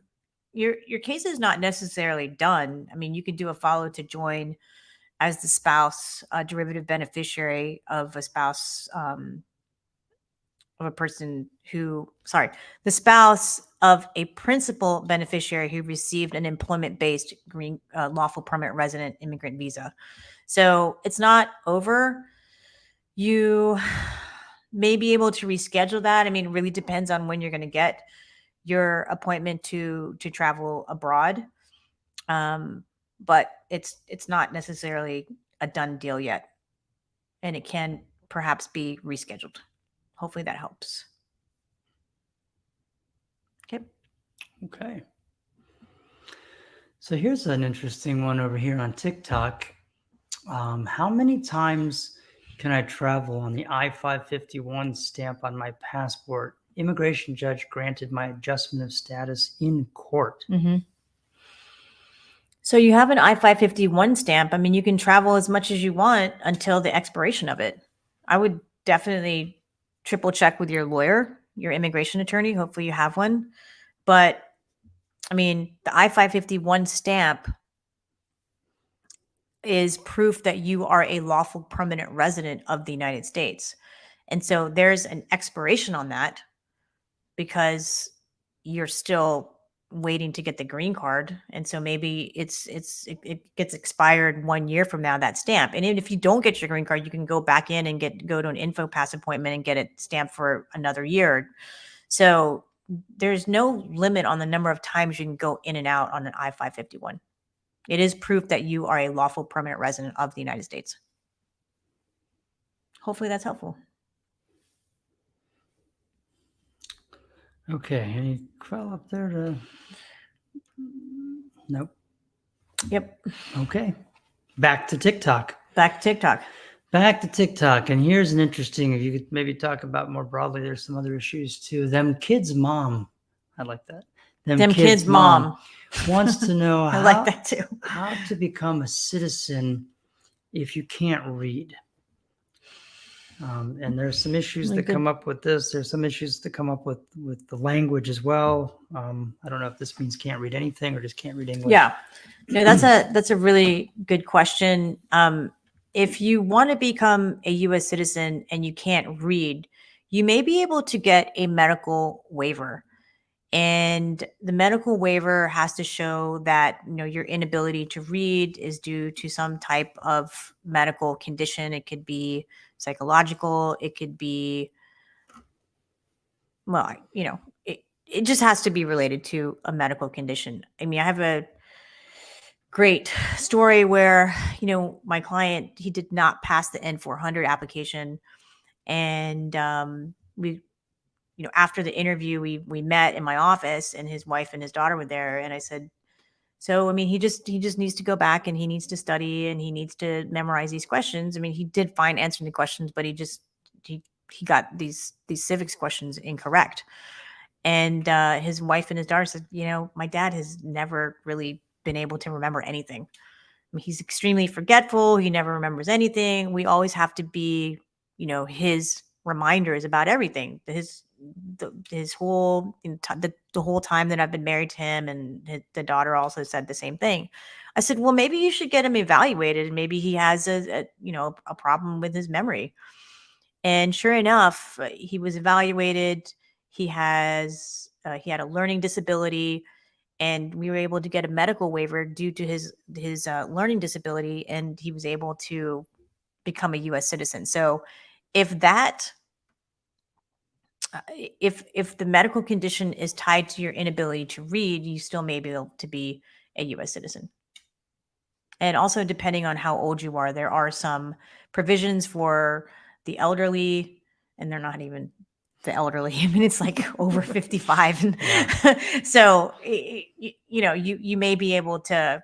[SPEAKER 1] Your case is not necessarily done. I mean, you could do a follow to join as the spouse, derivative beneficiary of a spouse, of a person who, the spouse of a principal beneficiary who received an employment-based green lawful permanent resident immigrant visa. So it's not over. You may be able to reschedule that. I mean, it really depends on when you're going to get your appointment to travel abroad. But it's not necessarily a done deal yet, and it can perhaps be rescheduled. Hopefully that helps. Okay.
[SPEAKER 2] Okay. So here's an interesting one over here on TikTok. How many times can I travel on the I-551 stamp on my passport? Immigration judge granted my adjustment of status in court.
[SPEAKER 1] Mm-hmm. So you have an I-551 stamp. I mean, you can travel as much as you want until the expiration of it. I would definitely triple check with your lawyer, your immigration attorney. Hopefully you have one. But I mean, the I-551 stamp is proof that you are a lawful permanent resident of the United States. And so there's an expiration on that because you're still waiting to get the green card. And so maybe it gets expired 1 year from now, that stamp. And even if you don't get your green card, you can go back in and go to an InfoPass appointment and get it stamped for another year. So there's no limit on the number of times you can go in and out on an I-551. It is proof that you are a lawful permanent resident of the United States. Hopefully that's helpful.
[SPEAKER 2] Okay, any fell up there to? Nope.
[SPEAKER 1] Yep.
[SPEAKER 2] Okay, back to TikTok.
[SPEAKER 1] Back to TikTok.
[SPEAKER 2] Back to TikTok, and here's an interesting, if you could maybe talk about more broadly, there's some other issues too. Them kids' mom, I like that.
[SPEAKER 1] Them kids' mom
[SPEAKER 2] wants to know
[SPEAKER 1] I like that too.
[SPEAKER 2] How to become a citizen if you can't read. And there's some issues that come up with this. There's some issues that come up with the language as well. I don't know if this means can't read anything or just can't read English.
[SPEAKER 1] Yeah, no, that's a really good question. If you want to become a U.S. citizen and you can't read, you may be able to get a medical waiver. And the medical waiver has to show that your inability to read is due to some type of medical condition. It could be psychological. It could be, well, it just has to be related to a medical condition. I mean, I have a great story where, my client, he did not pass the N400 application. And we, after the interview, we met in my office and his wife and his daughter were there. And I said, so, I mean, he just needs to go back and he needs to study and he needs to memorize these questions. I mean, he did fine answering the questions, but he got these civics questions incorrect. And his wife and his daughter said, my dad has never really been able to remember anything. I mean, he's extremely forgetful. He never remembers anything. We always have to be, his reminders about everything. his whole the whole time that I've been married to him, and the daughter also said the same thing. I said, well, maybe you should get him evaluated. Maybe he has a problem with his memory. And sure enough, he was evaluated. He had a learning disability, and we were able to get a medical waiver due to his learning disability, and he was able to become a U.S. citizen. So if that if the medical condition is tied to your inability to read, you still may be able to be a U.S. citizen. And also, depending on how old you are, there are some provisions for the elderly, and they're not even the elderly. I mean, it's like over 55. And so, you may be able to.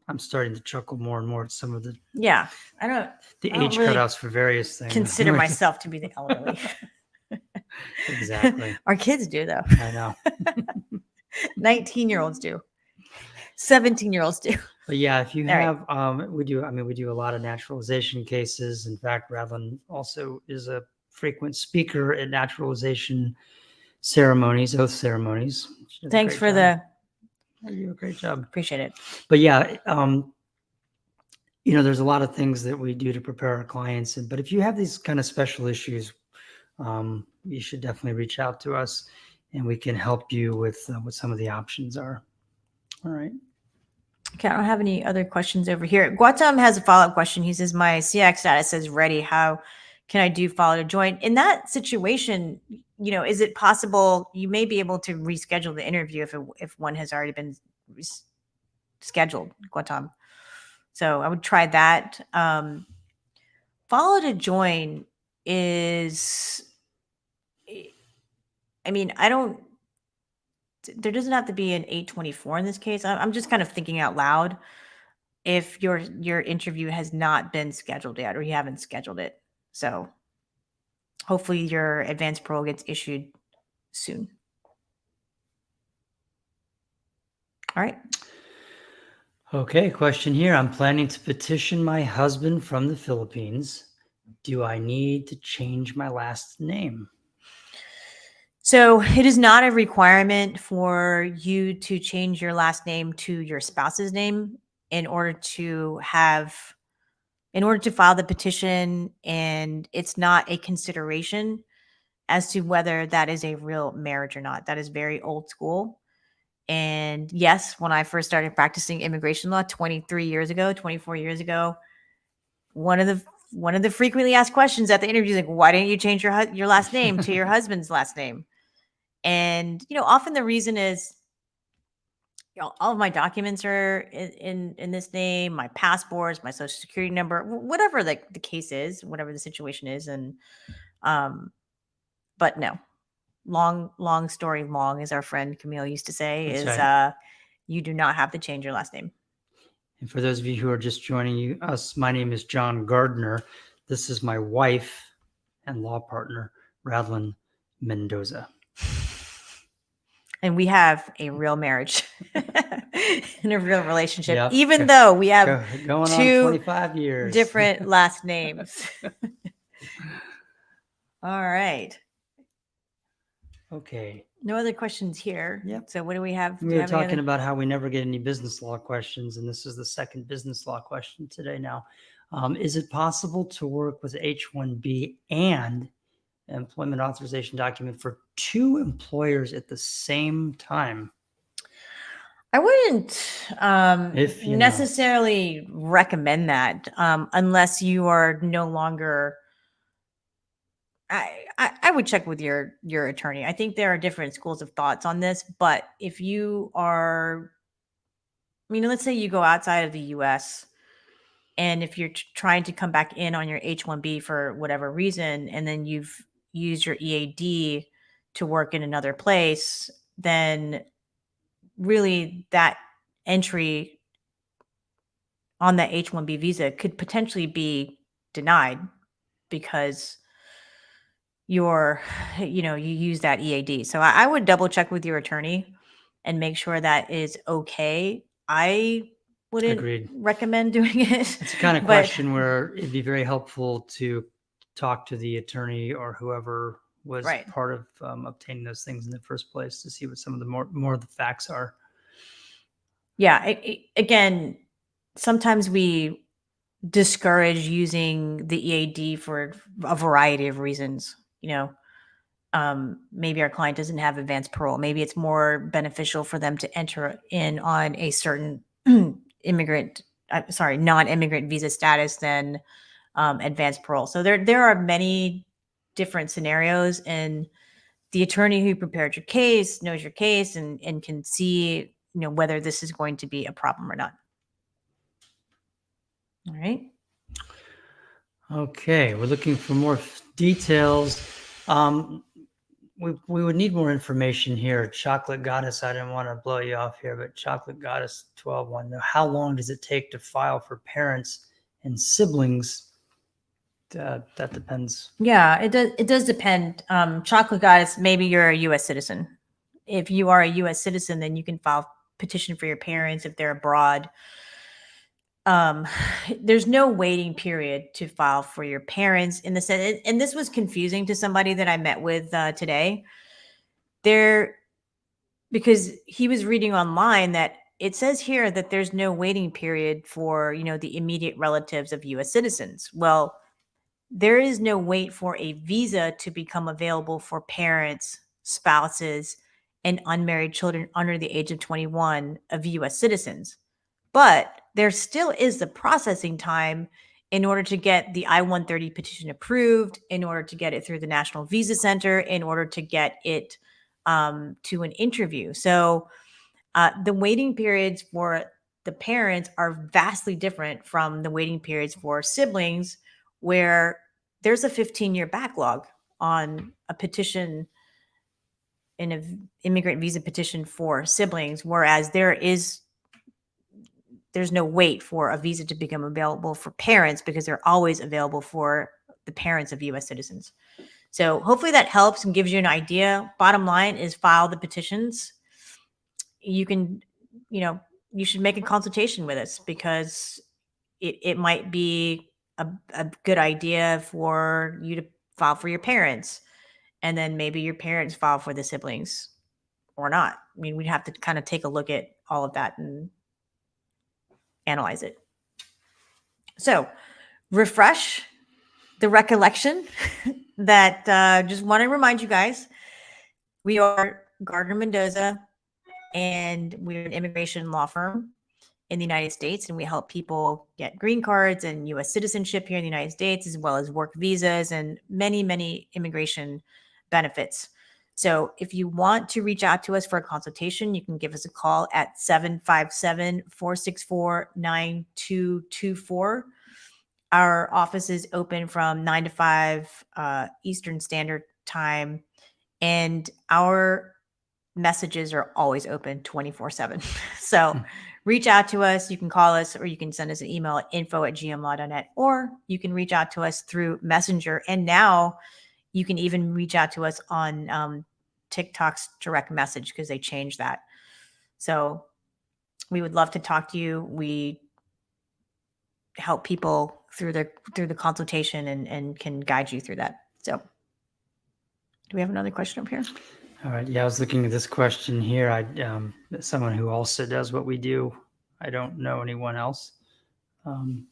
[SPEAKER 2] I'm starting to chuckle more and more at some of the
[SPEAKER 1] The
[SPEAKER 2] I don't age really cutouts for various things.
[SPEAKER 1] Consider myself to be the elderly.
[SPEAKER 2] Exactly.
[SPEAKER 1] Our kids do, though.
[SPEAKER 2] I know.
[SPEAKER 1] 19-year-olds do. 17-year-olds do.
[SPEAKER 2] But yeah, if you have, we do a lot of naturalization cases. In fact, Radlin also is a frequent speaker at naturalization ceremonies, oath ceremonies.
[SPEAKER 1] Thanks for
[SPEAKER 2] you do a great job.
[SPEAKER 1] Appreciate it.
[SPEAKER 2] But yeah, there's a lot of things that we do to prepare our clients. But if you have these kind of special issues, you should definitely reach out to us, and we can help you with what some of the options are. All right.
[SPEAKER 1] Okay, I don't have any other questions over here. Guatam has a follow-up question. He says, my CX status says ready. How can I do follow to join? In that situation, is it possible you may be able to reschedule the interview if one has already been scheduled, Guatam? So I would try that. Follow to join is, there doesn't have to be an 824 in this case. I'm just kind of thinking out loud. If your interview has not been scheduled yet, or you haven't scheduled it, so hopefully your advance parole gets issued soon. All right.
[SPEAKER 2] Okay, question here. I'm planning to petition my husband from the Philippines. Do I need to change my last name?
[SPEAKER 1] So it is not a requirement for you to change your last name to your spouse's name in order to file the petition, and it's not a consideration as to whether that is a real marriage or not. That is very old school. And yes, when I first started practicing immigration law 24 years ago, one of the frequently asked questions at the interview is like, why didn't you change your last name to your husband's last name? And, often the reason is, all of my documents are in this name, my passports, my social security number, whatever the case is, whatever the situation is. And, but no, long story long, as our friend Camille used to say,
[SPEAKER 2] That's right.
[SPEAKER 1] You do not have to change your last name.
[SPEAKER 2] And for those of you who are just joining us, my name is John Gardner. This is my wife and law partner, Radlin Mendoza.
[SPEAKER 1] And we have a real marriage and a real relationship, even though we have
[SPEAKER 2] going
[SPEAKER 1] two
[SPEAKER 2] on 25 years.
[SPEAKER 1] different last names. All right.
[SPEAKER 2] Okay.
[SPEAKER 1] No other questions here.
[SPEAKER 2] Yep.
[SPEAKER 1] So what do we have?
[SPEAKER 2] We were talking about how we never get any business law questions, and this is the second business law question today now. Is it possible to work with H-1B and employment authorization document for two employers at the same time?
[SPEAKER 1] I wouldn't necessarily recommend that unless you are no longer. I would check with your attorney. I think there are different schools of thoughts on this, but if you are, let's say you go outside of the U.S. and if you're trying to come back in on your H-1B for whatever reason, and then you've used your EAD to work in another place, then really that entry on that H-1B visa could potentially be denied because you use that EAD. So I would double check with your attorney and make sure that is okay. I wouldn't recommend doing it.
[SPEAKER 2] It's a kind of question where it'd be very helpful to talk to the attorney or whoever was
[SPEAKER 1] Right.
[SPEAKER 2] part of obtaining those things in the first place, to see what some of the more of the facts are.
[SPEAKER 1] Yeah. Again, sometimes we discourage using the EAD for a variety of reasons. Maybe our client doesn't have advanced parole. Maybe it's more beneficial for them to enter in on a certain non-immigrant visa status than advanced parole. So there are many different scenarios, and the attorney who prepared your case knows your case and can see whether this is going to be a problem or not. All right.
[SPEAKER 2] Okay, we're looking for more details. We would need more information here. Chocolate Goddess, I didn't want to blow you off here, but Chocolate Goddess 12 want to know, how long does it take to file for parents and siblings? That depends.
[SPEAKER 1] Yeah, it does depend. Chocolate Goddess, maybe you're a U.S. citizen. If you are a U.S. citizen, then you can file petition for your parents if they're abroad. There's no waiting period to file for your parents in the sense, and this was confusing to somebody that I met with today. Because he was reading online that it says here that there's no waiting period for the immediate relatives of U.S. citizens. Well, there is no wait for a visa to become available for parents, spouses, and unmarried children under the age of 21 of U.S. citizens. But there still is the processing time in order to get the I-130 petition approved, in order to get it through the National Visa Center, in order to get it to an interview. So the waiting periods for the parents are vastly different from the waiting periods for siblings, where there's a 15-year backlog on a petition, in an immigrant visa petition for siblings, whereas there's no wait for a visa to become available for parents, because they're always available for the parents of U.S. citizens. So hopefully that helps and gives you an idea. Bottom line is, file the petitions. You can, you should make a consultation with us, because it might be a good idea for you to file for your parents, and then maybe your parents file for the siblings or not. I mean, we'd have to kind of take a look at all of that and analyze it. So refresh the recollection that just want to remind you guys, we are Gardner Mendoza, and we're an immigration law firm in the United States, and we help people get green cards and U.S. citizenship here in the United States, as well as work visas and many, many immigration benefits. So if you want to reach out to us for a consultation, you can give us a call at 757-464-9224. Our office is open from 9 to 5 Eastern Standard Time, and our messages are always open 24/7. So reach out to us. You can call us, or you can send us an email at info@gmlaw.net, or you can reach out to us through Messenger. And now you can even reach out to us on TikTok's direct message, because they changed that. So we would love to talk to you. We help people through the consultation and can guide you through that. So do we have another question up here?
[SPEAKER 2] All right. Yeah, I was looking at this question here. Someone who also does what we do. I don't know anyone else.
[SPEAKER 1] Do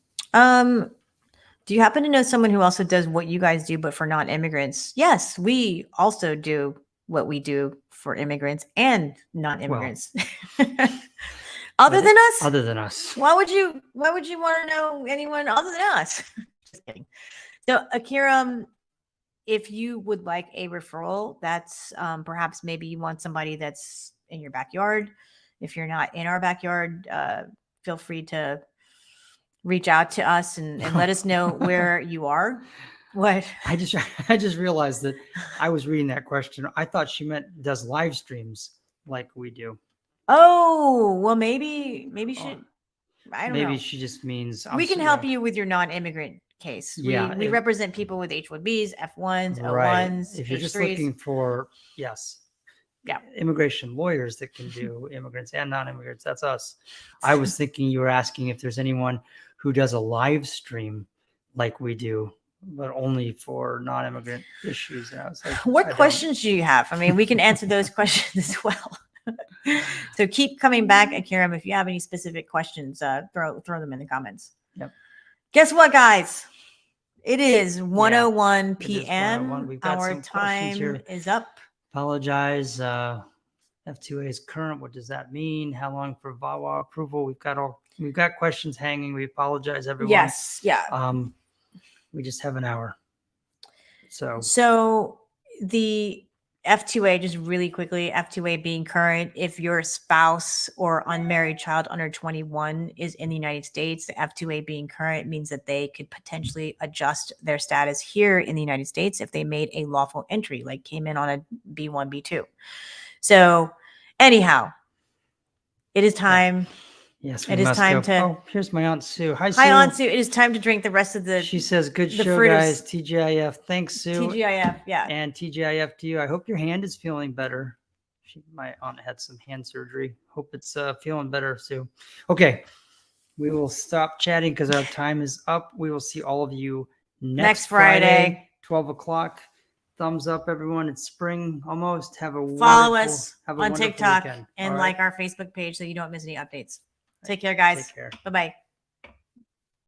[SPEAKER 1] you happen to know someone who also does what you guys do, but for non-immigrants? Yes, we also do what we do for immigrants and non-immigrants. Other than us?
[SPEAKER 2] Other than us.
[SPEAKER 1] Why would you want to know anyone other than us? Just kidding. So, Akira, if you would like a referral, that's perhaps maybe you want somebody that's in your backyard. If you're not in our backyard, feel free to reach out to us and let us know where you are. What?
[SPEAKER 2] I just realized that I was reading that question. I thought she meant does live streams like we do.
[SPEAKER 1] Oh, well, maybe she. I don't know.
[SPEAKER 2] Maybe she just means
[SPEAKER 1] we can help you with your non-immigrant case.
[SPEAKER 2] Yeah,
[SPEAKER 1] we represent people with H-1Bs, F1s,
[SPEAKER 2] right.
[SPEAKER 1] L1s,
[SPEAKER 2] If you're
[SPEAKER 1] H3s.
[SPEAKER 2] just looking for, immigration lawyers that can do immigrants and non-immigrants, that's us. I was thinking you were asking if there's anyone who does a live stream like we do but only for non-immigrant issues. And I was like,
[SPEAKER 1] What
[SPEAKER 2] I don't-
[SPEAKER 1] questions do you have? I mean, we can answer those questions as well. So keep coming back, Akiram. If you have any specific questions, throw them in the comments.
[SPEAKER 2] Yep.
[SPEAKER 1] Guess what, guys? It is 1:01
[SPEAKER 2] It is
[SPEAKER 1] p.m.
[SPEAKER 2] 1:01. We've got
[SPEAKER 1] Our
[SPEAKER 2] some questions
[SPEAKER 1] time
[SPEAKER 2] here.
[SPEAKER 1] is up.
[SPEAKER 2] Apologize. F2A is current. What does that mean? How long for VAWA approval? We've got questions hanging. We apologize, everyone.
[SPEAKER 1] Yes. Yeah.
[SPEAKER 2] We just have an hour.
[SPEAKER 1] So the F2A, just really quickly, F2A being current, if your spouse or unmarried child under 21 is in the United States, the F2A being current means that they could potentially adjust their status here in the United States if they made a lawful entry, like came in on a B1, B2. So anyhow, it is time.
[SPEAKER 2] Yes,
[SPEAKER 1] it is time to.
[SPEAKER 2] Oh, here's my Aunt Sue. Hi, Sue.
[SPEAKER 1] Hi, Aunt Sue. It is time to drink the rest of the.
[SPEAKER 2] She says, "Good
[SPEAKER 1] the
[SPEAKER 2] show,
[SPEAKER 1] fruit of
[SPEAKER 2] guys." TGIF. Thanks, Sue.
[SPEAKER 1] TGIF. Yeah.
[SPEAKER 2] And TGIF to you. I hope your hand is feeling better. My aunt had some hand surgery. Hope it's feeling better, Sue. Okay, we will stop chatting because our time is up. We will see all of you next Friday, 12 o'clock. Thumbs up, everyone. It's spring almost.
[SPEAKER 1] Follow us on
[SPEAKER 2] wonderful
[SPEAKER 1] TikTok
[SPEAKER 2] weekend.
[SPEAKER 1] and
[SPEAKER 2] All
[SPEAKER 1] like
[SPEAKER 2] right.
[SPEAKER 1] our Facebook page so you don't miss any updates. Take care, guys.
[SPEAKER 2] Take care.
[SPEAKER 1] Bye-bye.